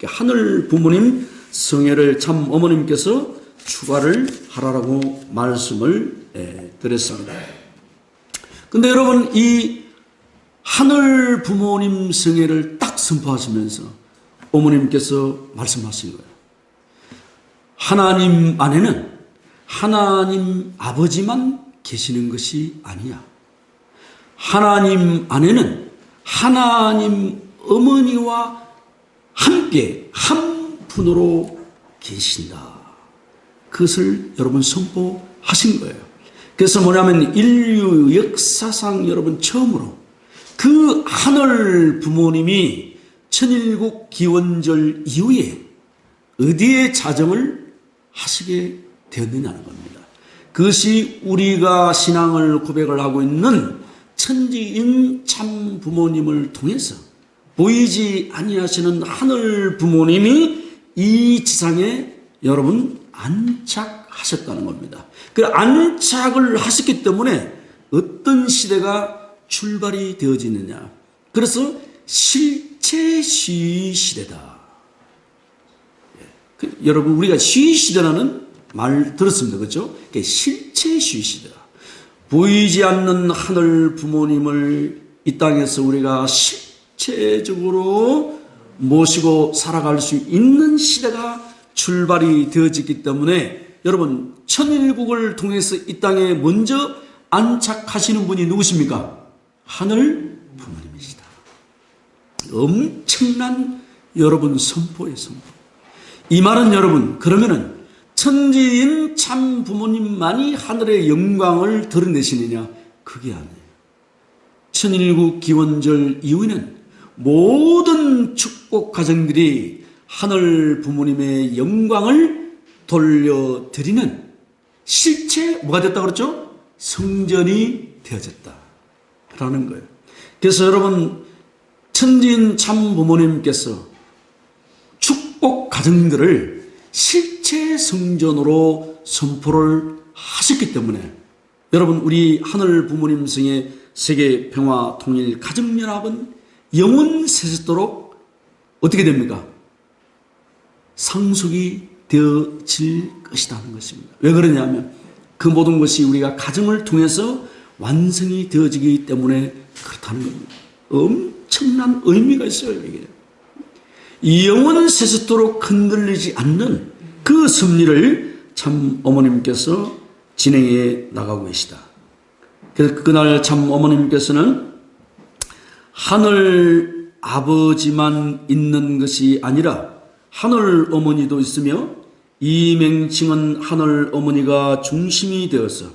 하늘 부모님 성애를 참 어머님께서 추가를 하라고 말씀을 드렸습니다. 근데 여러분, 이 하늘 부모님 성애를 딱 선포하시면서 어머님께서 말씀하신 거예요. 하나님 안에는 하나님 아버지만 계시는 것이 아니야. 하나님 안에는 하나님 어머니와 함께 한 분으로 계신다. 그것을 여러분 선포하신 거예요. 그래서 뭐냐면 인류 역사상 여러분 처음으로 그 하늘 부모님이 천일국 기원절 이후에 어디에 자정을 하시게 되었느냐는 겁니다. 그것이 우리가 신앙을 고백을 하고 있는 천지인 참 부모님을 통해서 보이지 아니하시는 하늘 부모님이 이 지상에 여러분 안착하셨다는 겁니다. 그 안착을 하셨기 때문에 어떤 시대가 출발이 되어지느냐. 그래서 실체시 시대다. 여러분, 우리가 시시대라는 말 들었습니다. 그렇죠? 실체시 시대다. 보이지 않는 하늘 부모님을 이 땅에서 우리가 실체적으로 모시고 살아갈 수 있는 시대가 출발이 되어지기 때문에 여러분, 천일국을 통해서 이 땅에 먼저 안착하시는 분이 누구십니까? 하늘 부모님이시다. 엄청난 여러분 선포의 선포. 이 말은 여러분, 그러면은 천지인 참 부모님만이 하늘의 영광을 드러내시느냐? 그게 아니에요. 천일국 기원절 이후에는 모든 축복 가정들이 하늘 부모님의 영광을 돌려드리는 실체 뭐가 됐다고 그랬죠? 성전이 되어졌다라는 거예요. 그래서 여러분, 천지인 참 부모님께서 축복 가정들을 실체 성전으로 선포를 하셨기 때문에 여러분, 우리 하늘 부모님 성의 세계 평화 통일 가정연합은 영원 세세도록 어떻게 됩니까? 상속이 되어질 것이라는 것입니다. 왜 그러냐면 그 모든 것이 우리가 가정을 통해서 완성이 되어지기 때문에 그렇다는 겁니다. 엄청난 의미가 있어요. 이게 영원 세세도록 흔들리지 않는 그 섭리를 참 어머님께서 진행해 나가고 계시다. 그래서 그날 참 어머님께서는 하늘 아버지만 있는 것이 아니라 하늘 어머니도 있으며 이 맹칭은 하늘 어머니가 중심이 되어서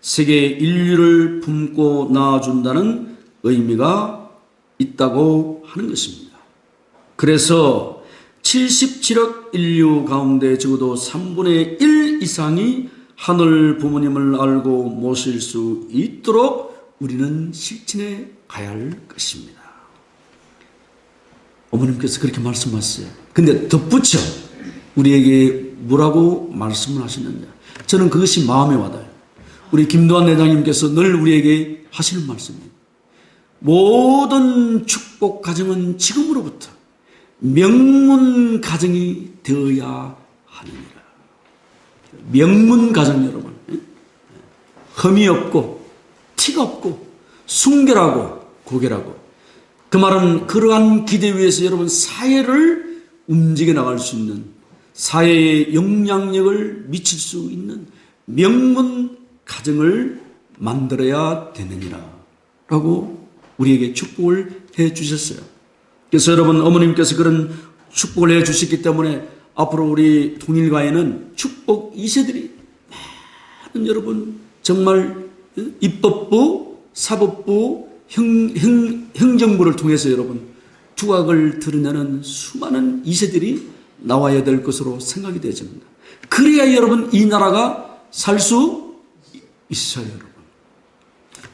세계 인류를 품고 낳아준다는 의미가 있다고 하는 것입니다. 그래서 77억 인류 가운데 적어도 3분의 1 이상이 하늘 부모님을 알고 모실 수 있도록 우리는 실천해 가야 할 것입니다. 어머님께서 그렇게 말씀하셨어요. 근데 덧붙여 우리에게 뭐라고 말씀을 하시느냐. 저는 그것이 마음에 와닿아요. 우리 김도환 내장님께서 늘 우리에게 하시는 말씀입니다. 모든 축복 가정은 지금으로부터 명문 가정이 되어야 하느니라. 명문 가정 여러분, 흠이 없고 티가 없고 순결하고 고결하고, 그 말은 그러한 기대 위에서 여러분 사회를 움직여 나갈 수 있는, 사회에 영향력을 미칠 수 있는 명문 가정을 만들어야 되느니라 라고 우리에게 축복을 해 주셨어요. 그래서 여러분, 어머님께서 그런 축복을 해 주셨기 때문에 앞으로 우리 통일가에는 축복 2세들이 많은 여러분 정말 입법부, 사법부, 행정부를 통해서 여러분 두각을 드러내는 수많은 2세들이 나와야 될 것으로 생각이 되어집니다. 그래야 여러분 이 나라가 살 수 있어요. 여러분,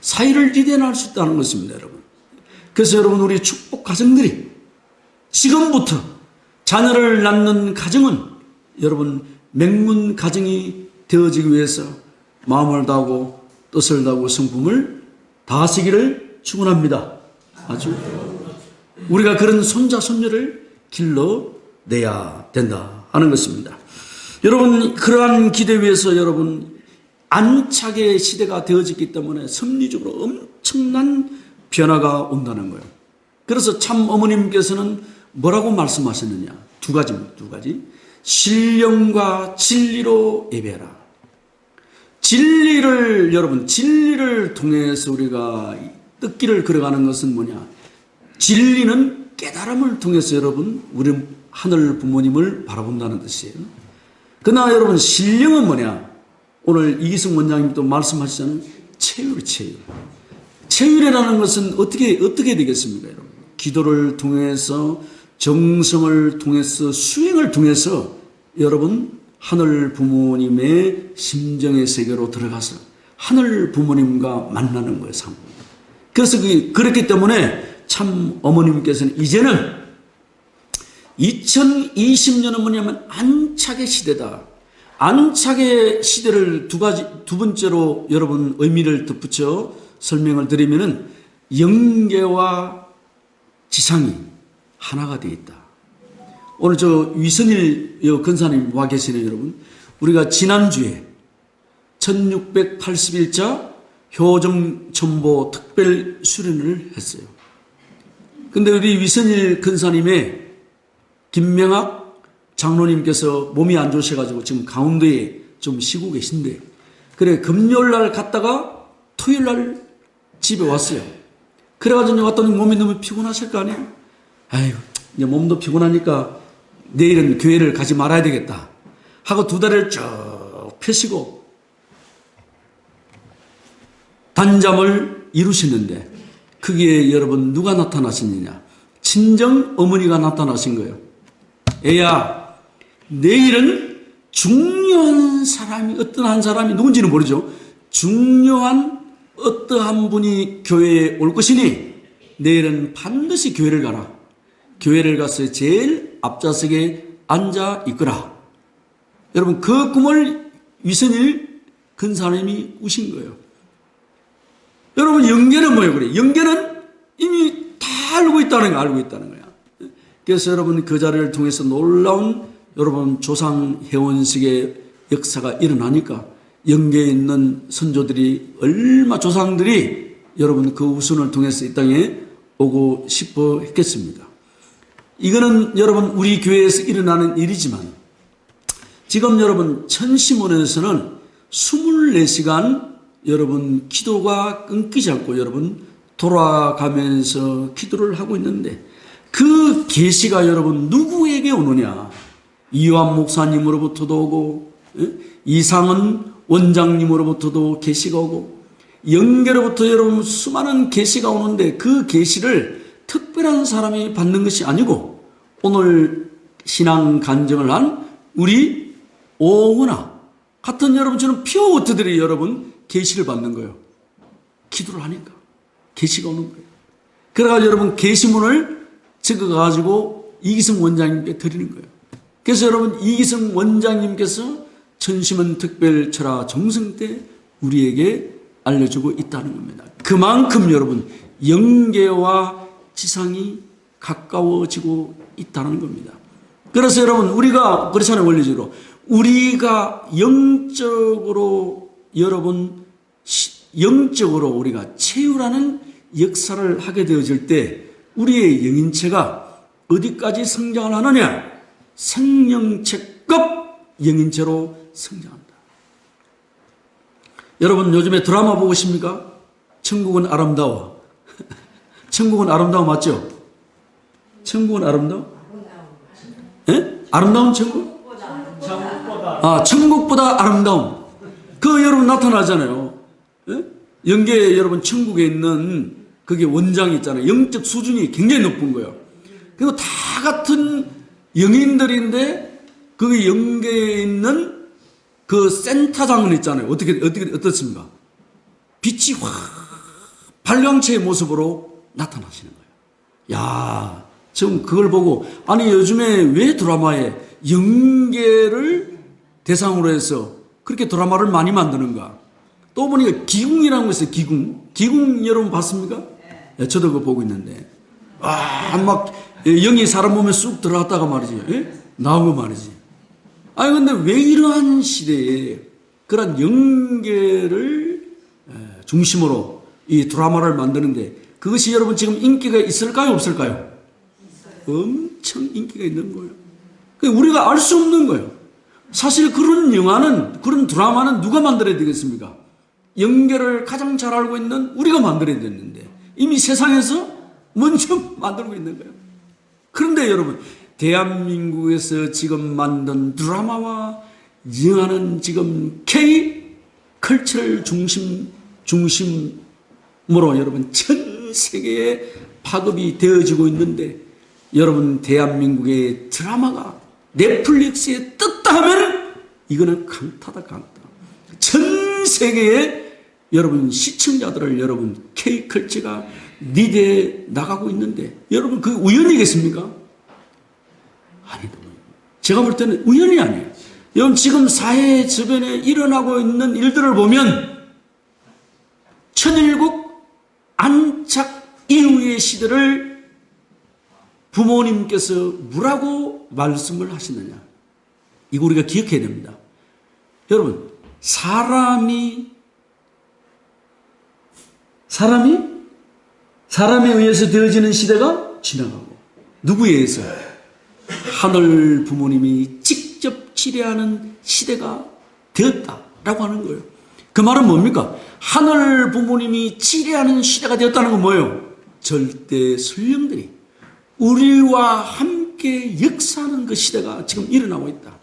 사회를 리드해나갈 수 있다는 것입니다. 여러분, 그래서 여러분, 우리 축복 가정들이 지금부터 자녀를 낳는 가정은 여러분 맹문 가정이 되어지기 위해서 마음을 다하고 뜻을 다하고 성품을 다하시기를 축원합니다. 아주 우리가 그런 손자 손녀를 길러 내야 된다 하는 것입니다. 여러분, 그러한 기대 위에서 여러분 안착의 시대가 되어졌기 때문에 섭리적으로 엄청난 변화가 온다는 거예요. 그래서 참 어머님께서는 뭐라고 말씀하셨느냐? 두 가지. 신령과 진리로 예배하라. 진리를 통해서 우리가 뜻길을 걸어가는 것은 뭐냐? 진리는 깨달음을 통해서 여러분, 우리 하늘 부모님을 바라본다는 뜻이에요. 그러나 여러분, 신령은 뭐냐? 오늘 이기승 원장님도 말씀하시잖아요. 체율. 체율이라는 것은 어떻게 되겠습니까, 여러분? 기도를 통해서, 정성을 통해서, 수행을 통해서 여러분, 하늘 부모님의 심정의 세계로 들어가서 하늘 부모님과 만나는 거예요, 상품. 그래서 그렇기 때문에 참 어머님께서는 이제는 2020년은 뭐냐면 안착의 시대다. 안착의 시대를 두 번째로 여러분 의미를 덧붙여 설명을 드리면은 영계와 지상이 하나가 되어 있다. 오늘 저 위선일 근사님 와 계시네요, 여러분. 우리가 지난주에 1681자 효정천보 특별 수련을 했어요. 근데 우리 위선일 근사님의 김명학 장로님께서 몸이 안 좋으셔가지고 지금 강원도에 좀 쉬고 계신데, 그래, 금요일날 갔다가 토요일날 집에 왔어요. 그래가지고 왔더니 몸이 너무 피곤하실 거 아니에요? 아유, 이제 몸도 피곤하니까 내일은 교회를 가지 말아야 되겠다 하고 두 다리를 쭉 펴시고 단잠을 이루시는데, 거기에 여러분 누가 나타나시느냐? 친정 어머니가 나타나신 거예요. 애야, 내일은 중요한 사람이, 어떠한 사람이 누군지는 모르죠. 중요한 어떠한 분이 교회에 올 것이니 내일은 반드시 교회를 가라. 교회를 가서 제일 앞좌석에 앉아 있거라. 여러분, 그 꿈을 위선일 근사님이 꾸신 거예요. 여러분, 영계는 뭐예요? 그래, 영계는 이미 다 알고 있다는 거야. 그래서 여러분, 그 자리를 통해서 놀라운 여러분 조상 회원식의 역사가 일어나니까 영계에 있는 선조들이, 조상들이 여러분 그 우선을 통해서 이 땅에 오고 싶어 했겠습니다. 이거는 여러분 우리 교회에서 일어나는 일이지만, 지금 여러분 천심원에서는 24시간 여러분 기도가 끊기지 않고 여러분 돌아가면서 기도를 하고 있는데, 그 계시가 여러분 누구에게 오느냐? 이완 목사님으로부터도 오고, 이상은 원장님으로부터도 계시가 오고, 영계로부터 여러분 수많은 계시가 오는데, 그 계시를 특별한 사람이 받는 것이 아니고 오늘 신앙 간증을 한 우리 오은아 같은 여러분처럼 피어워터들이 여러분 계시를 받는 거예요. 기도를 하니까 계시가 오는 거예요. 그래가지고 여러분 계시문을 적어가지고 이기승 원장님께 드리는 거예요. 그래서 여러분 이기승 원장님께서 천심은 특별 철화 정성 때 우리에게 알려주고 있다는 겁니다. 그만큼 여러분 영계와 지상이 가까워지고 있다는 겁니다. 그래서 여러분 우리가 그렇잖아요. 원리적으로 우리가 영적으로 여러분 영적으로 우리가 체유라는 역사를 하게 되어질 때 우리의 영인체가 어디까지 성장을 하느냐? 생명체급 영인체로 성장한다. 여러분 요즘에 드라마 보고 계십니까? 천국은 아름다워. 천국은 아름다워 맞죠? 천국은 아름다워? 예? 아름다운 천국? 천국보다 아름다움. 그 여러분 나타나잖아요. 예? 영계 여러분 천국에 있는 그게 원장이 있잖아요. 영적 수준이 굉장히 높은 거예요. 그리고 다 같은 영인들인데 그 영계에 있는 그 센터장은 있잖아요. 어떻습니까? 빛이 확 발광체의 모습으로 나타나시는 거예요. 야, 지금 그걸 보고 아니 요즘에 왜 드라마에 영계를 대상으로 해서 그렇게 드라마를 많이 만드는가? 또 보니까 기궁이라는 거 있어요. 기궁 여러분 봤습니까? 네, 저도 그거 보고 있는데 막 영이 사람 몸에 쑥 들어갔다가 말이지, 예? 나오고 말이지. 아니, 근데 왜 이러한 시대에 그런 연계를 중심으로 이 드라마를 만드는데 그것이 여러분 지금 인기가 있을까요? 없을까요? 엄청 인기가 있는 거예요. 우리가 알 수 없는 거예요. 사실 그런 영화는, 그런 드라마는 누가 만들어야 되겠습니까? 연계를 가장 잘 알고 있는 우리가 만들어야 되는데 이미 세상에서 먼저 만들고 있는 거예요. 그런데 여러분, 대한민국에서 지금 만든 드라마와 영화는 지금 K 컬처를 중심으로 여러분 전 세계에 파급이 되어지고 있는데 여러분, 대한민국의 드라마가 넷플릭스에 떴다 하면 이거는 강타다, 강타. 전 세계에 여러분 시청자들을 여러분 K컬처가 리드해 나가고 있는데 여러분 그 우연이겠습니까? 아니다. 제가 볼 때는 우연이 아니에요. 여러분 지금 사회 주변에 일어나고 있는 일들을 보면 천일국 안착 이후의 시대를 부모님께서 뭐라고 말씀을 하시느냐. 이거 우리가 기억해야 됩니다. 여러분, 사람에 의해서 되어지는 시대가 지나가고, 누구에 의해서? 하늘 부모님이 직접 지뢰하는 시대가 되었다라고 하는 거예요. 그 말은 뭡니까? 하늘 부모님이 지뢰하는 시대가 되었다는 건 뭐예요? 절대 선령들이 우리와 함께 역사하는 그 시대가 지금 일어나고 있다.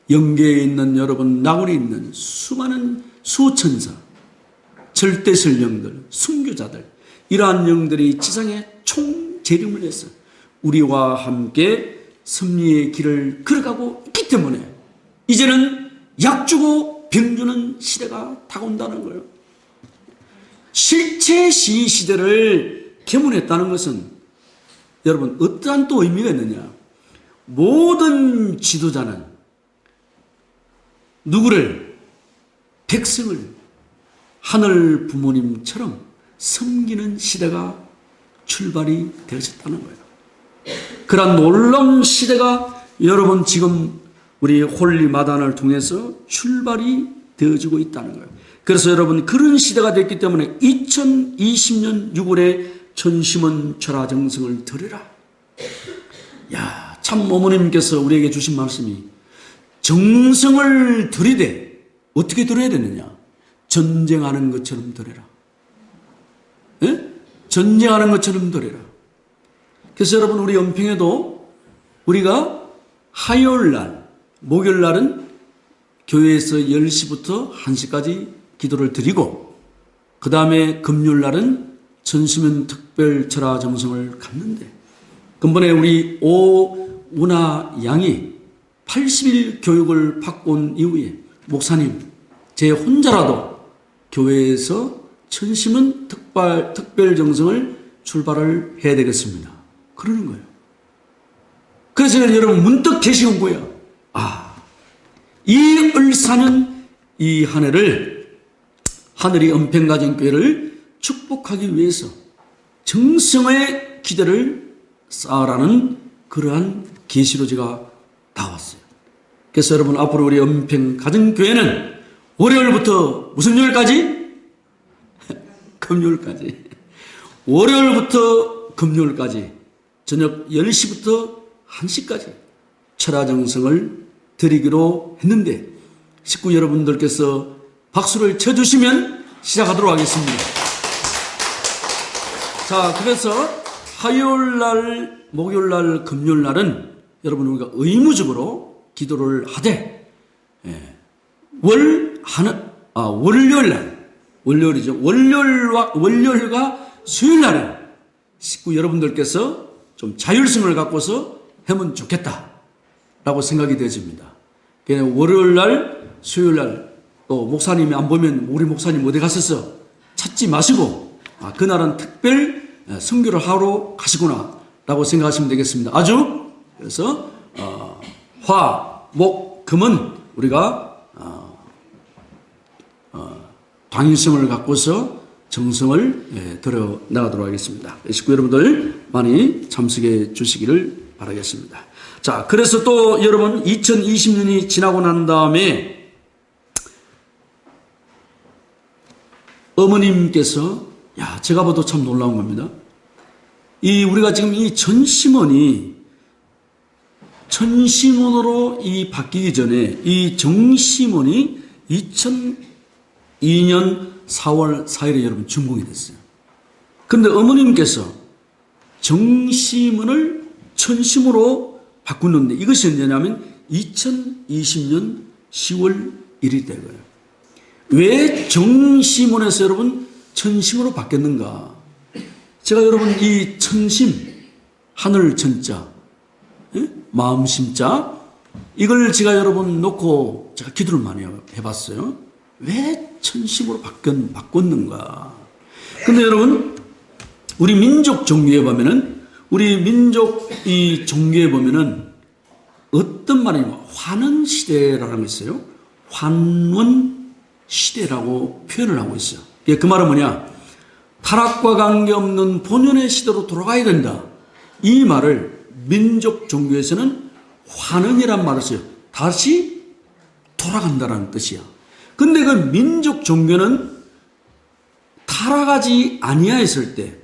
영계에 있는 여러분, 나홀에 있는 수많은 수천사, 절대설 영들, 순교자들, 이러한 영들이 지상에 총재림을 해서 우리와 함께 섭리의 길을 걸어가고 있기 때문에 이제는 약주고 병주는 시대가 다가온다는 거예요. 실체 시위 시대를 개문했다는 것은 여러분 어떠한 또 의미가 있느냐. 모든 지도자는 누구를? 백성을 하늘 부모님처럼 섬기는 시대가 출발이 되어졌다는 거예요. 그런 놀라운 시대가 여러분 지금 우리 홀리 마단을 통해서 출발이 되어지고 있다는 거예요. 그래서 여러분 그런 시대가 됐기 때문에 2020년 6월에 전심은 철화정성을 들으라. 야, 참 어머님께서 우리에게 주신 말씀이 정성을 들이되 어떻게 들어야 되느냐? 전쟁하는 것처럼 들으라. 예? 전쟁하는 것처럼 들으라. 그래서 여러분 우리 연평에도 우리가 화요일날, 목요일날은 교회에서 10시부터 1시까지 기도를 드리고 그 다음에 금요일날은 전시면 특별 철화 정성을 갖는데 근본에 우리 오은하 양이 80일 교육을 받고 온 이후에 목사님 제 혼자라도 교회에서 전심은 특별 정성을 출발을 해야 되겠습니다. 그러는 거예요. 그래서 여러분 문득 계시온 거예요. 이 을사는 이 한 해를 하늘이 은평가정교회를 축복하기 위해서 정성의 기대를 쌓으라는 그러한 계시로 제가 나왔어요. 그래서 여러분 앞으로 우리 은평가정교회는 월요일부터 무슨 요일까지? 금요일까지. 월요일부터 금요일까지 저녁 10시부터 1시까지 철화정성을 드리기로 했는데 식구 여러분들께서 박수를 쳐주시면 시작하도록 하겠습니다. 자, 그래서 화요일날, 목요일날, 금요일날은 여러분 우리가 의무적으로 기도를 하되 월요일이죠. 월요일과 수요일날은 식구 여러분들께서 좀 자율성을 갖고서 하면 좋겠다라고 생각이 되어집니다. 월요일날, 수요일날 또 목사님이 안 보면 우리 목사님 어디 갔었어? 찾지 마시고 그날은 특별 선교를 하러 가시구나 라고 생각하시면 되겠습니다. 아주 그래서 화, 목, 금은 우리가 당일성을 갖고서 정성을 들어 나가도록 하겠습니다. 식구 여러분들 많이 참석해 주시기를 바라겠습니다. 자, 그래서 또 여러분 2020년이 지나고 난 다음에 어머님께서 제가 봐도 참 놀라운 겁니다. 우리가 지금 이 천심원으로 바뀌기 전에 이 정심원이 2002년 4월 4일에 여러분 준공이 됐어요. 그런데 어머님께서 정심원을 천심으로 바꾸는데 이것이 언제냐면 2020년 10월 1일 된 거예요. 왜 정심원에서 여러분 천심으로 바뀌었는가? 제가 여러분 이 천심, 하늘 천자, 마음 심자, 이걸 제가 여러분 놓고 제가 기도를 많이 해봤어요. 왜 천심으로 바꿨는가? 근데 여러분, 우리 민족 종교에 보면은, 우리 민족 이 종교에 보면은 어떤 말이냐면 환원 시대라는 게 있어요. 환원 시대라고 표현을 하고 있어요. 그 말은 뭐냐? 타락과 관계없는 본연의 시대로 돌아가야 된다. 이 말을 민족 종교에서는 환원이란 말을 써요. 다시 돌아간다는 뜻이야. 근데 그 민족 종교는 타락하지 아니하였을 때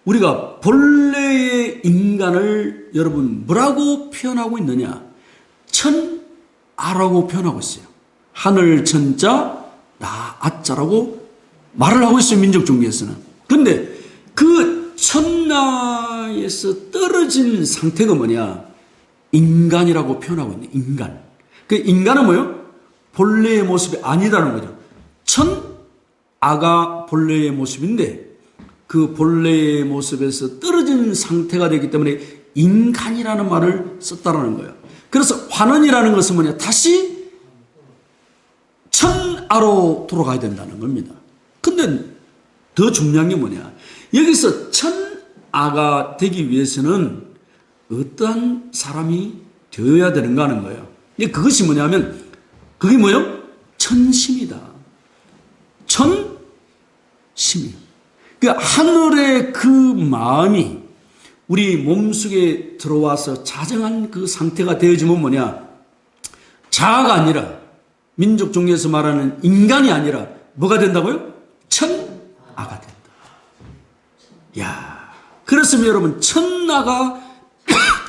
우리가 본래의 인간을 여러분 뭐라고 표현하고 있느냐? 천아라고 표현하고 있어요. 하늘 천자 나 아자라고 말을 하고 있어요. 민족 종교에서는. 근데 그 천나에서 떨어진 상태가 뭐냐? 인간이라고 표현하고 있네. 인간. 그 인간은 뭐예요? 본래의 모습이 아니다는 거죠. 천아가 본래의 모습인데 그 본래의 모습에서 떨어진 상태가 되기 때문에 인간이라는 말을 썼다라는 거예요. 그래서 환원이라는 것은 뭐냐? 다시 천아로 돌아가야 된다는 겁니다. 근데 더 중요한 게 뭐냐? 여기서 천아가 되기 위해서는 어떠한 사람이 되어야 되는가 하는 거예요. 그것이 뭐냐면 그게 뭐예요? 천심이다. 천심이요. 그 하늘의 그 마음이 우리 몸속에 들어와서 자정한 그 상태가 되어지면 뭐냐? 자아가 아니라 민족 종교에서 말하는 인간이 아니라 뭐가 된다고요? 천아가 된다. 야, 그렇으면 여러분 천아가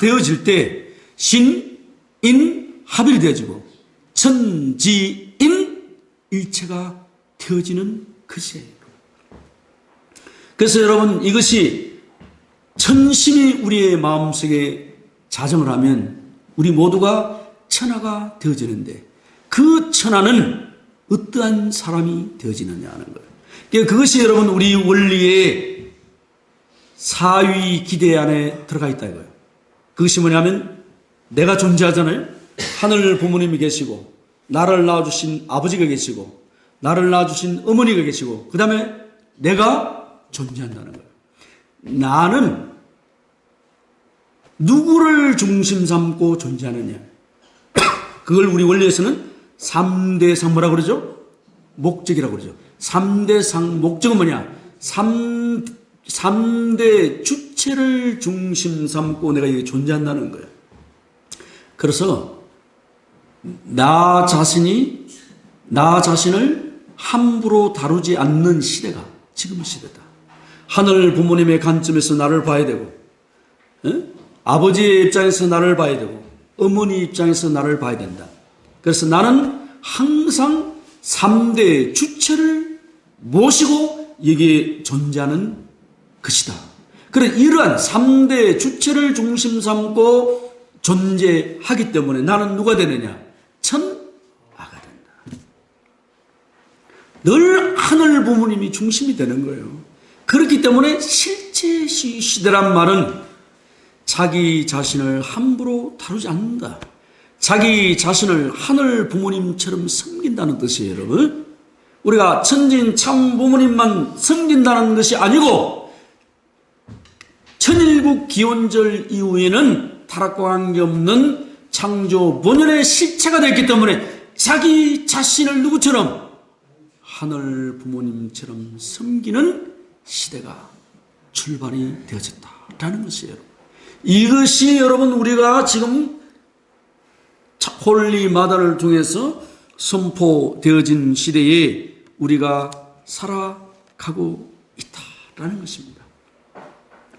되어질 때 신, 인, 합일이 되어지고 천지인 일체가 되어지는 것이에요. 그래서 여러분 이것이 천심이 우리의 마음속에 자정을 하면 우리 모두가 천하가 되어지는데 그 천하는 어떠한 사람이 되어지느냐 하는 거예요. 그것이 여러분 우리 원리의 사위 기대 안에 들어가 있다 이거예요. 그것이 뭐냐면 내가 존재하잖아요. 하늘 부모님이 계시고 나를 낳아주신 아버지가 계시고 나를 낳아주신 어머니가 계시고 그 다음에 내가 존재한다는 거예요. 나는 누구를 중심 삼고 존재하느냐? 그걸 우리 원리에서는 3대상 뭐라고 그러죠? 목적이라고 그러죠. 3대상 목적은 뭐냐? 3대 주체를 중심 삼고 내가 여기 존재한다는 거예요. 그래서 나 자신을 함부로 다루지 않는 시대가 지금 시대다. 하늘 부모님의 관점에서 나를 봐야 되고 아버지의 입장에서 나를 봐야 되고 어머니 입장에서 나를 봐야 된다. 그래서 나는 항상 3대 주체를 모시고 여기에 존재하는 것이다. 그래 이러한 3대 주체를 중심 삼고 존재하기 때문에 나는 누가 되느냐? 천아가 된다. 늘 하늘 부모님이 중심이 되는 거예요. 그렇기 때문에 실제 시대란 말은 자기 자신을 함부로 다루지 않는다. 자기 자신을 하늘 부모님처럼 섬긴다는 뜻이에요, 여러분. 우리가 천진 참 부모님만 섬긴다는 것이 아니고 천일국 기원절 이후에는 타락과 관계없는 창조 본연의 실체가 됐기 때문에 자기 자신을 누구처럼? 하늘 부모님처럼 섬기는 시대가 출발이 되어졌다라는 것이에요. 이것이 여러분 우리가 지금 홀리 마다를 통해서 선포되어진 시대에 우리가 살아가고 있다라는 것입니다.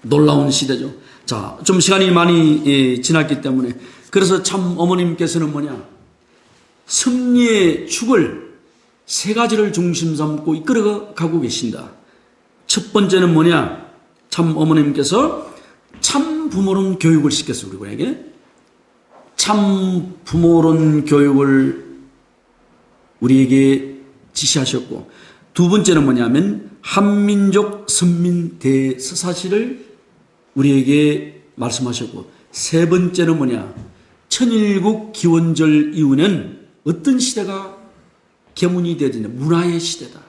놀라운 시대죠. 자, 좀 시간이 많이 지났기 때문에 그래서 참 어머님께서는 뭐냐, 승리의 축을 세 가지를 중심 삼고 이끌어가고 계신다. 첫 번째는 뭐냐, 참 어머님께서 참 부모론 교육을 시켰어요. 우리에게 참 부모론 교육을 우리에게 지시하셨고, 두 번째는 뭐냐면 한민족 선민 대서사시를 우리에게 말씀하셨고, 세 번째는 뭐냐, 천일국 기원절 이후는 어떤 시대가 계문이 되어지냐, 문화의 시대다.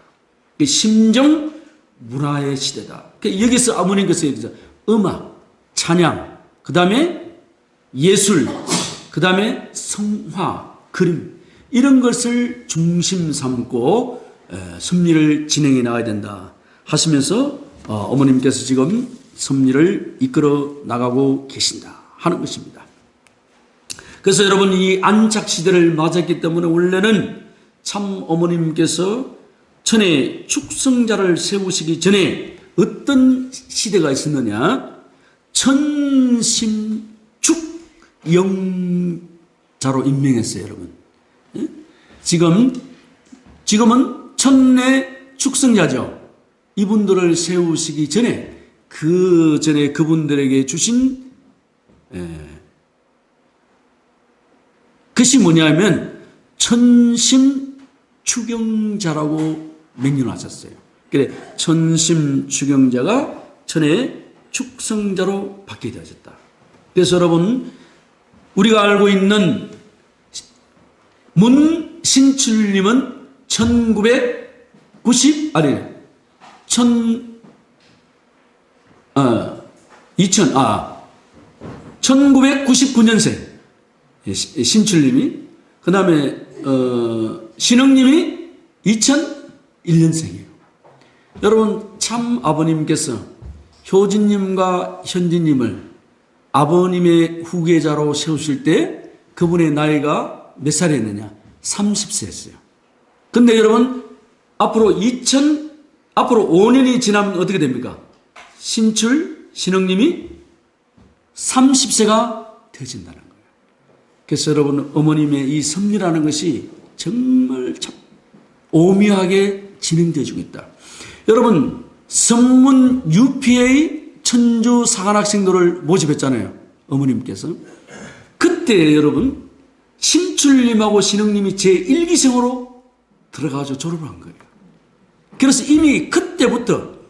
심정 문화의 시대다. 여기서 어머님께서 얘기하죠. 음악, 찬양, 그 다음에 예술, 그 다음에 성화, 그림, 이런 것을 중심 삼고 섭리를 진행해 나가야 된다 하시면서 어머님께서 지금 섭리를 이끌어 나가고 계신다 하는 것입니다. 그래서 여러분, 이 안착 시대를 맞았기 때문에 원래는 참 어머님께서 전에 축성자를 세우시기 전에 어떤 시대가 있었느냐, 천심축영자로 임명했어요. 여러분, 지금은 천내 축성자죠. 이분들을 세우시기 전에 그 전에 그분들에게 주신 그것이 뭐냐면 천심축영자라고 명령하셨어요. 그래, 천심축영자가 천의 축성자로 바뀌게 되어졌다. 그래서 여러분, 우리가 알고 있는 문신출님은 1999년생 신출님이, 그 다음에 신흥님이 2001년생이에요. 여러분, 참 아버님께서 효진님과 현진님을 아버님의 후계자로 세우실 때 그분의 나이가 몇 살이었느냐? 30세였어요. 근데 여러분, 앞으로 5년이 지나면 어떻게 됩니까? 신흥님이 30세가 되어진다는 거예요. 그래서 여러분, 어머님의 이 섭리라는 것이 정말 참 오묘하게 진행되어지고 있다. 여러분, 선문 UPA 천주 사관학생들을 모집했잖아요. 어머님께서. 그때 여러분, 신출님하고 신흥님이 제1기생으로 들어가서 졸업을 한 거예요. 그래서 이미 그때부터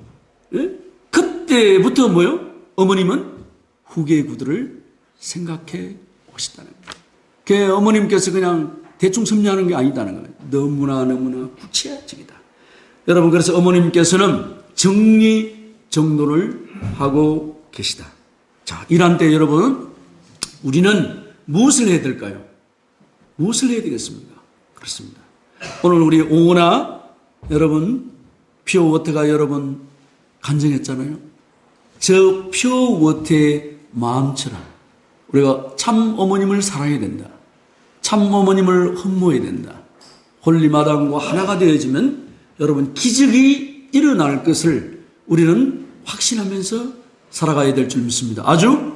뭐요? 어머님은 후계 구들을 생각해 오시다는 거예요. 그 어머님께서 그냥 대충 섭리하는 게 아니다는 거예요. 너무나 구체적이다. 여러분, 그래서 어머님께서는 정리정돈을 하고 계시다. 자, 이런 때 여러분, 우리는 무엇을 해야 될까요? 무엇을 해야 되겠습니까? 그렇습니다. 오늘 우리 오나 여러분, 퓨어워터가 여러분 간증했잖아요. 저 퓨어워터의 마음처럼 우리가 참 어머님을 사랑해야 된다. 참 어머님을 흠모해야 된다. 홀리마당과 하나가 되어지면 여러분, 기적이 일어날 것을 우리는 확신하면서 살아가야 될 줄 믿습니다. 아주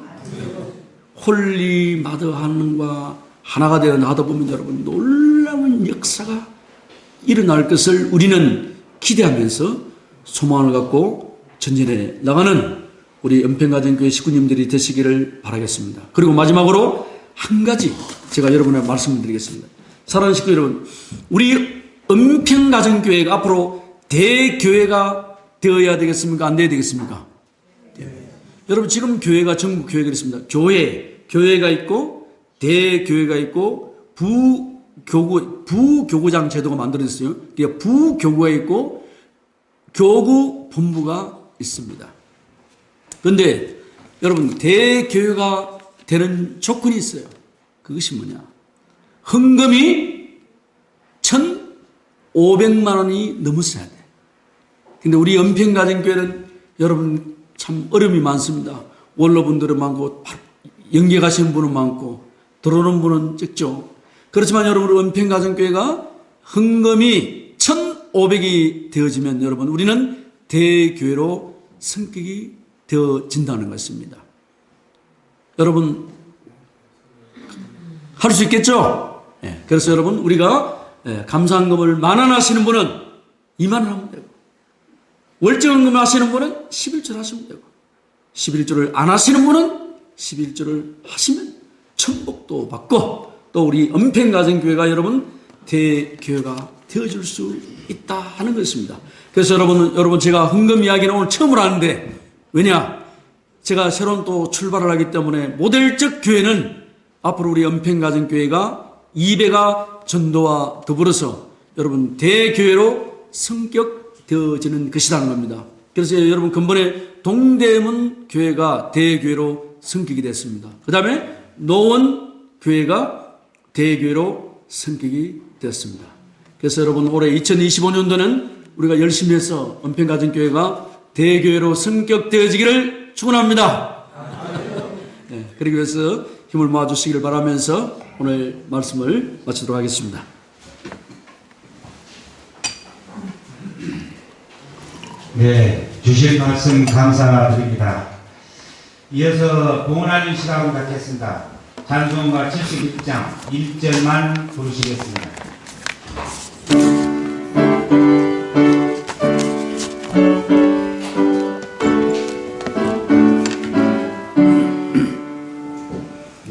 홀리마당과 하나가 되어 나가다 보면 여러분, 놀라운 역사가 일어날 것을 우리는 기대하면서 소망을 갖고 전진해 나가는 우리 연평가정교회 식구님들이 되시기를 바라겠습니다. 그리고 마지막으로 한 가지 제가 여러분에게 말씀드리겠습니다. 사랑하는 식구 여러분, 우리 은평가정교회가 앞으로 대교회가 되어야 되겠습니까? 안 되어야 되겠습니까? 네. 여러분, 지금 교회가 전국 교회가 있습니다. 교회가 있고 대교회가 있고 부교구장 제도가 만들어졌어요. 그러니까 부교구가 있고 교구 본부가 있습니다. 그런데 여러분, 대교회가 되는 조건이 있어요. 그것이 뭐냐? 헌금이 500만 원이 넘었어야 돼. 근데 우리 연평가정교회는 여러분 참 어려움이 많습니다. 원로분들은 많고 연계 가시는 분은 많고 들어오는 분은 적죠. 그렇지만 여러분 은평가정교회가 헌금이 1,500이 되어지면 여러분 우리는 대교회로 성격이 되어진다는 것입니다. 여러분 할 수 있겠죠? 그래서 여러분 우리가 감사헌금을 만원하시는 분은 2만 원 하면 되고 월정헌금 하시는 분은 11절 하시면 되고 11절을 안 하시는 분은 11절을 하시면 천복도 받고 또 우리 은평가정교회가 여러분 대교회가 되어줄 수 있다 하는 것입니다. 그래서 여러분 제가 헌금 이야기는 오늘 처음으로 하는데 왜냐? 제가 새로운 또 출발을 하기 때문에 모델적 교회는 앞으로 우리 은평가정교회가 2배가 전도와 더불어서 여러분 대교회로 성격되어지는 것이라는 겁니다. 그래서 여러분 근본에 동대문 교회가 대교회로 성격이 됐습니다. 그 다음에 노원 교회가 대교회로 성격이 되었습니다. 그래서 여러분 올해 2025년도는 우리가 열심히 해서 은평가정교회가 대교회로 성격되어지기를 축원합니다. 네, 그러기 위해서 힘을 모아주시기를 바라면서 오늘 말씀을 마치도록 하겠습니다. 네, 주신 말씀 감사드립니다. 이어서 봉헌하는 시간을 갖겠습니다. 찬송가 71장 1절만 부르시겠습니다.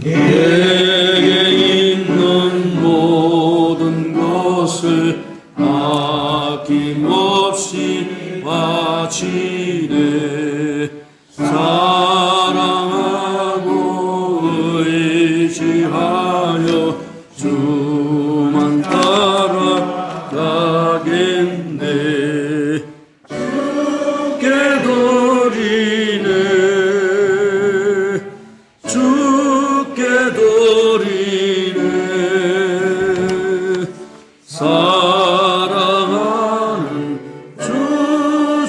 내게 있는 모든 것을 아낌없이 바치네 사랑하고 의지하여 주만 따라가겠네 주께 드리네 주께 드리네 사랑하는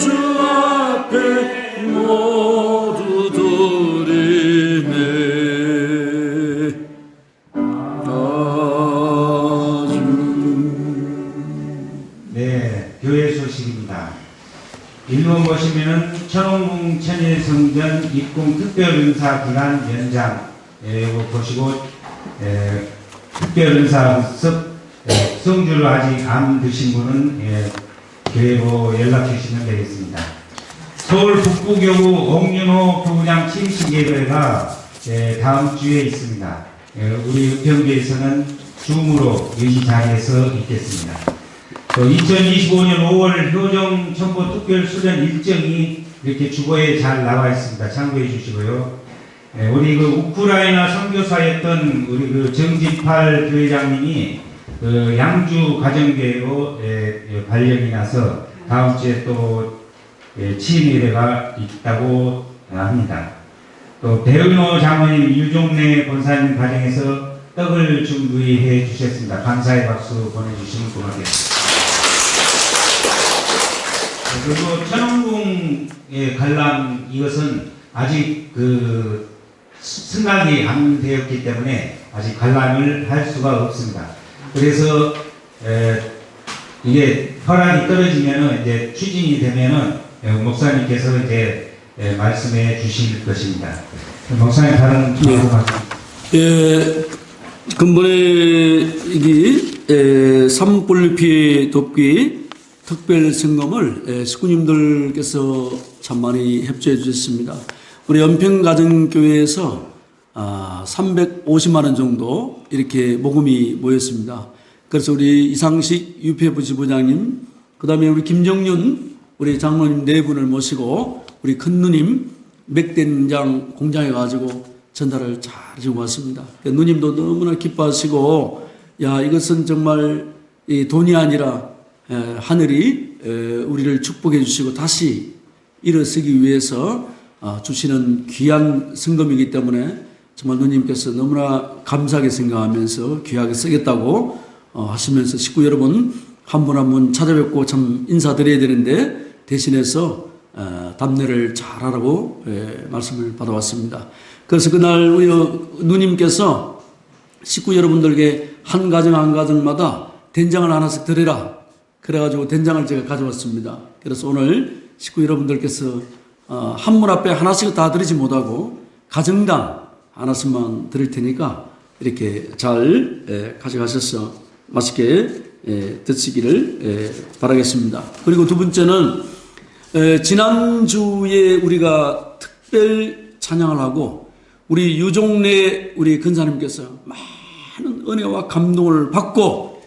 주 앞에 모두 드리네 네, 교회 소식입니다. 일본 보시면은 천홍궁 천일성전 입궁 특별은사 기간 연장 이거 보시고 특별은사급 성주를 아직 안 드신 분은 교회로 연락 주시면 되겠습니다. 서울 북부교구 옥윤호 교구장 침식예배가 다음 주에 있습니다. 우리 은평교에서는 줌으로 이 자리에서 있겠습니다. 2025년 5월 효정 첨부 특별수련 일정이 이렇게 주보에 잘 나와 있습니다. 참고해 주시고요. 우리 그 우크라이나 선교사였던 우리 그 정진팔 교회장님이 그 양주 가정교회로 발령이 나서 다음 주에 또 취임 예배가 있다고 합니다. 또 배은호 장모님 유종래 본사님 가정에서 떡을 준비해 주셨습니다. 감사의 박수 보내주시면 고맙겠습니다. 그리고 천원궁의 관람 이것은 아직 그 승낙이 안 되었기 때문에 아직 관람을 할 수가 없습니다. 그래서 이게 허락이 떨어지면은 이제 추진이 되면은 목사님께서 이제 말씀해 주실 것입니다. 목사님 다른 말씀. 근본에 이게 산불 피해 돕기 특별 성금을 식구님들께서 참 많이 협조해 주셨습니다. 우리 연평가정교회에서 350만 원 정도 이렇게 모금이 모였습니다. 그래서 우리 이상식 유폐부 지부장님, 그 다음에 우리 김정윤 우리 장로님 네 분을 모시고 우리 큰누님 맥된장 공장에 가지고 전달을 잘 해주고 왔습니다. 누님도 너무나 기뻐하시고 야 이것은 정말 돈이 아니라 하늘이 우리를 축복해 주시고 다시 일어서기 위해서 주시는 귀한 성금이기 때문에 정말 누님께서 너무나 감사하게 생각하면서 귀하게 쓰겠다고 하시면서 식구 여러분 한 분 한 분 찾아뵙고 참 인사드려야 되는데 대신해서 답례를 잘하라고 말씀을 받아왔습니다. 그래서 그날 우리 누님께서 식구 여러분들에게 한 가정 한 가정마다 된장을 하나씩 드리라. 그래가지고 된장을 제가 가져왔습니다. 그래서 오늘 식구 여러분들께서 한 문 앞에 하나씩 다 드리지 못하고 가정당 하나씩만 드릴 테니까 이렇게 잘 가져가셔서 맛있게 드시기를 바라겠습니다. 그리고 두 번째는 지난주에 우리가 특별 찬양을 하고 우리 유종래 우리 근사님께서 많은 은혜와 감동을 받고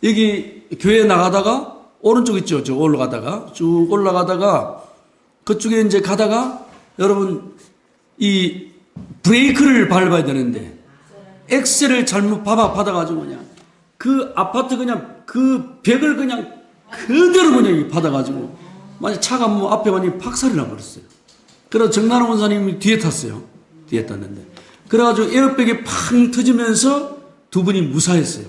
여기 교회 나가다가 오른쪽 있죠. 저 올라가다가 쭉 올라가다가 그쪽에 이제 가다가 여러분 이 브레이크를 밟아야 되는데 엑셀을 잘못 받아가지고 그냥 그 아파트 그냥 그 벽을 그냥 그대로 그냥 받아가지고 만약 차가 뭐 앞에 완전히 박살이 나버렸어요. 그래서 정나는 원사님이 뒤에 탔어요. 뒤에 탔는데 그래가지고 에어백이 팡 터지면서 두 분이 무사했어요.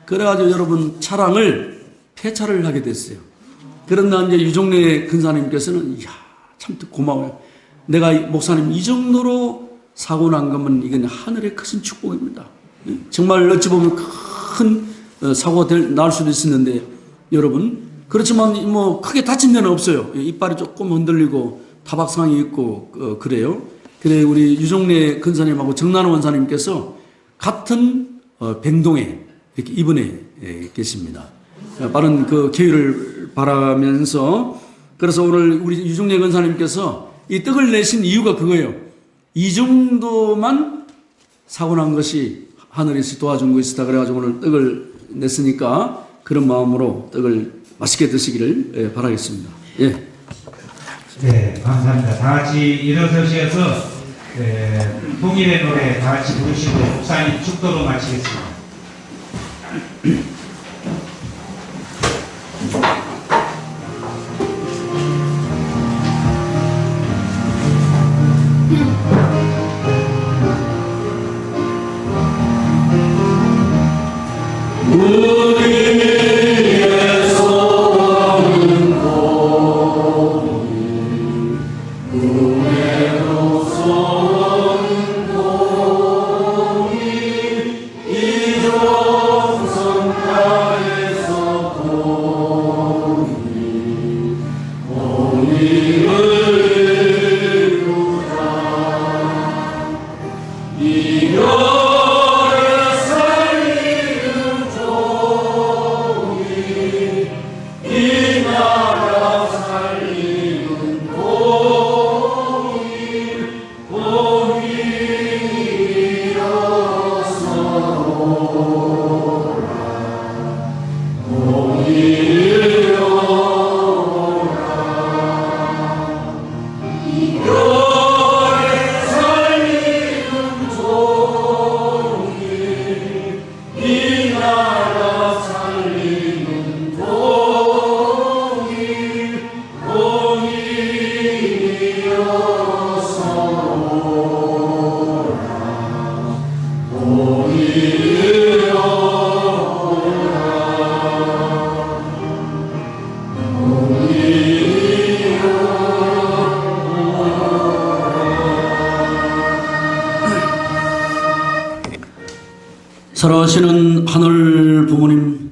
그래가지고 여러분 차량을 폐차를 하게 됐어요. 그런데 이제 유종래 근사님께서는 이야 참 고마워요. 내가 목사님 이 정도로 사고 난 거면 이건 하늘의 크신 축복입니다. 정말 어찌 보면 큰 사고가 날 수도 있었는데 여러분 그렇지만 뭐 크게 다친 데는 없어요. 이빨이 조금 흔들리고 타박상이 있고 그래요. 그래 우리 유종래 근사님하고 정나는 원사님께서 같은 병동에 이렇게 입원해 계십니다. 빠른 그 기회를 바라면서 그래서 오늘 우리 유종래 근사님께서 이 떡을 내신 이유가 그거예요. 이 정도만 사고 난 것이 하늘에서 도와준 것이다. 그래가지고 오늘 떡을 냈으니까 그런 마음으로 떡을 맛있게 드시기를 바라겠습니다. 예. 네, 감사합니다. 다 같이 일어서셔서 통일의 노래 다 같이 부르시고 목사님 축도로 마치겠습니다. 살아가시는 하늘 부모님,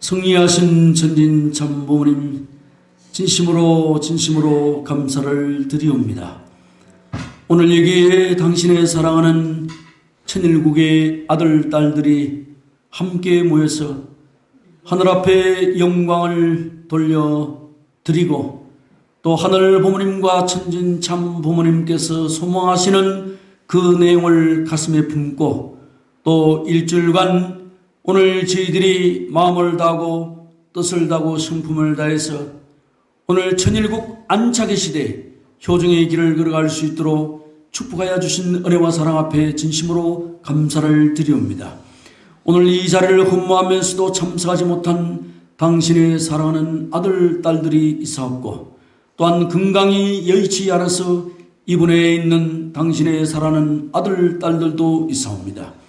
승리하신 전진 참 부모님, 진심으로 감사를 드리옵니다. 오늘 여기에 당신의 사랑하는 천일국의 아들, 딸들이 함께 모여서 하늘 앞에 영광을 돌려드리고 또 하늘 부모님과 천진 참 부모님께서 소망하시는 그 내용을 가슴에 품고 또 일주일간 오늘 저희들이 마음을 다하고 뜻을 다하고 성품을 다해서 오늘 천일국 안착의 시대 효정의 길을 걸어갈 수 있도록 축복하여 주신 은혜와 사랑 앞에 진심으로 감사를 드리옵니다. 오늘 이 자리를 흠모하면서도 참석하지 못한 당신의 사랑하는 아들, 딸들이 있사옵고 또한 건강이 여의치 않아서 이분에 있는 당신의 사랑하는 아들, 딸들도 있사옵니다.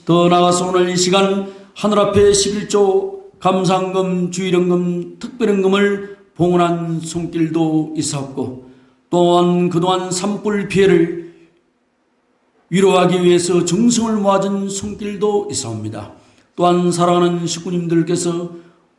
더 나아가서 오늘 이 시간 하늘 앞에 11조 감사헌금, 주일헌금, 특별헌금을 봉헌한 손길도 있었고 또한 그동안 산불 피해를 위로하기 위해서 정성을 모아준 손길도 있사옵니다. 또한 사랑하는 식구님들께서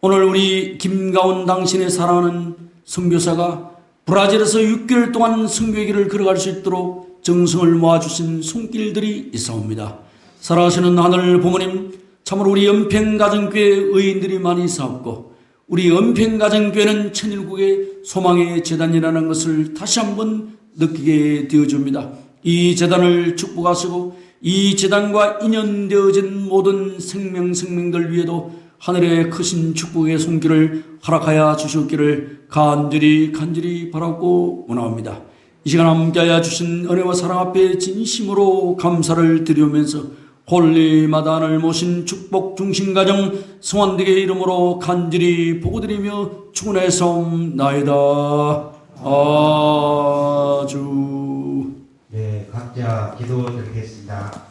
오늘 우리 김가온 당신의 사랑하는 선교사가 브라질에서 6개월 동안 선교의 길을 걸어갈 수 있도록 정성을 모아주신 손길들이 있사옵니다. 사랑하시는 하늘 부모님, 참으로 우리 은평가정교회 의인들이 많이 있사옵고 우리 은평가정교회는 천일국의 소망의 재단이라는 것을 다시 한번 느끼게 되어줍니다. 이 재단을 축복하시고 이 재단과 인연되어진 모든 생명들 위에도 하늘의 크신 축복의 손길을 허락하여 주셨기를 간절히 바라고 원합니다. 이 시간 함께하여 주신 은혜와 사랑 앞에 진심으로 감사를 드리면서 홀리마다를 모신 축복 중심가정 성환되게 이름으로 간절히 보고드리며 축원하사옵나이다. 아주. 네, 각자 기도 드리겠습니다.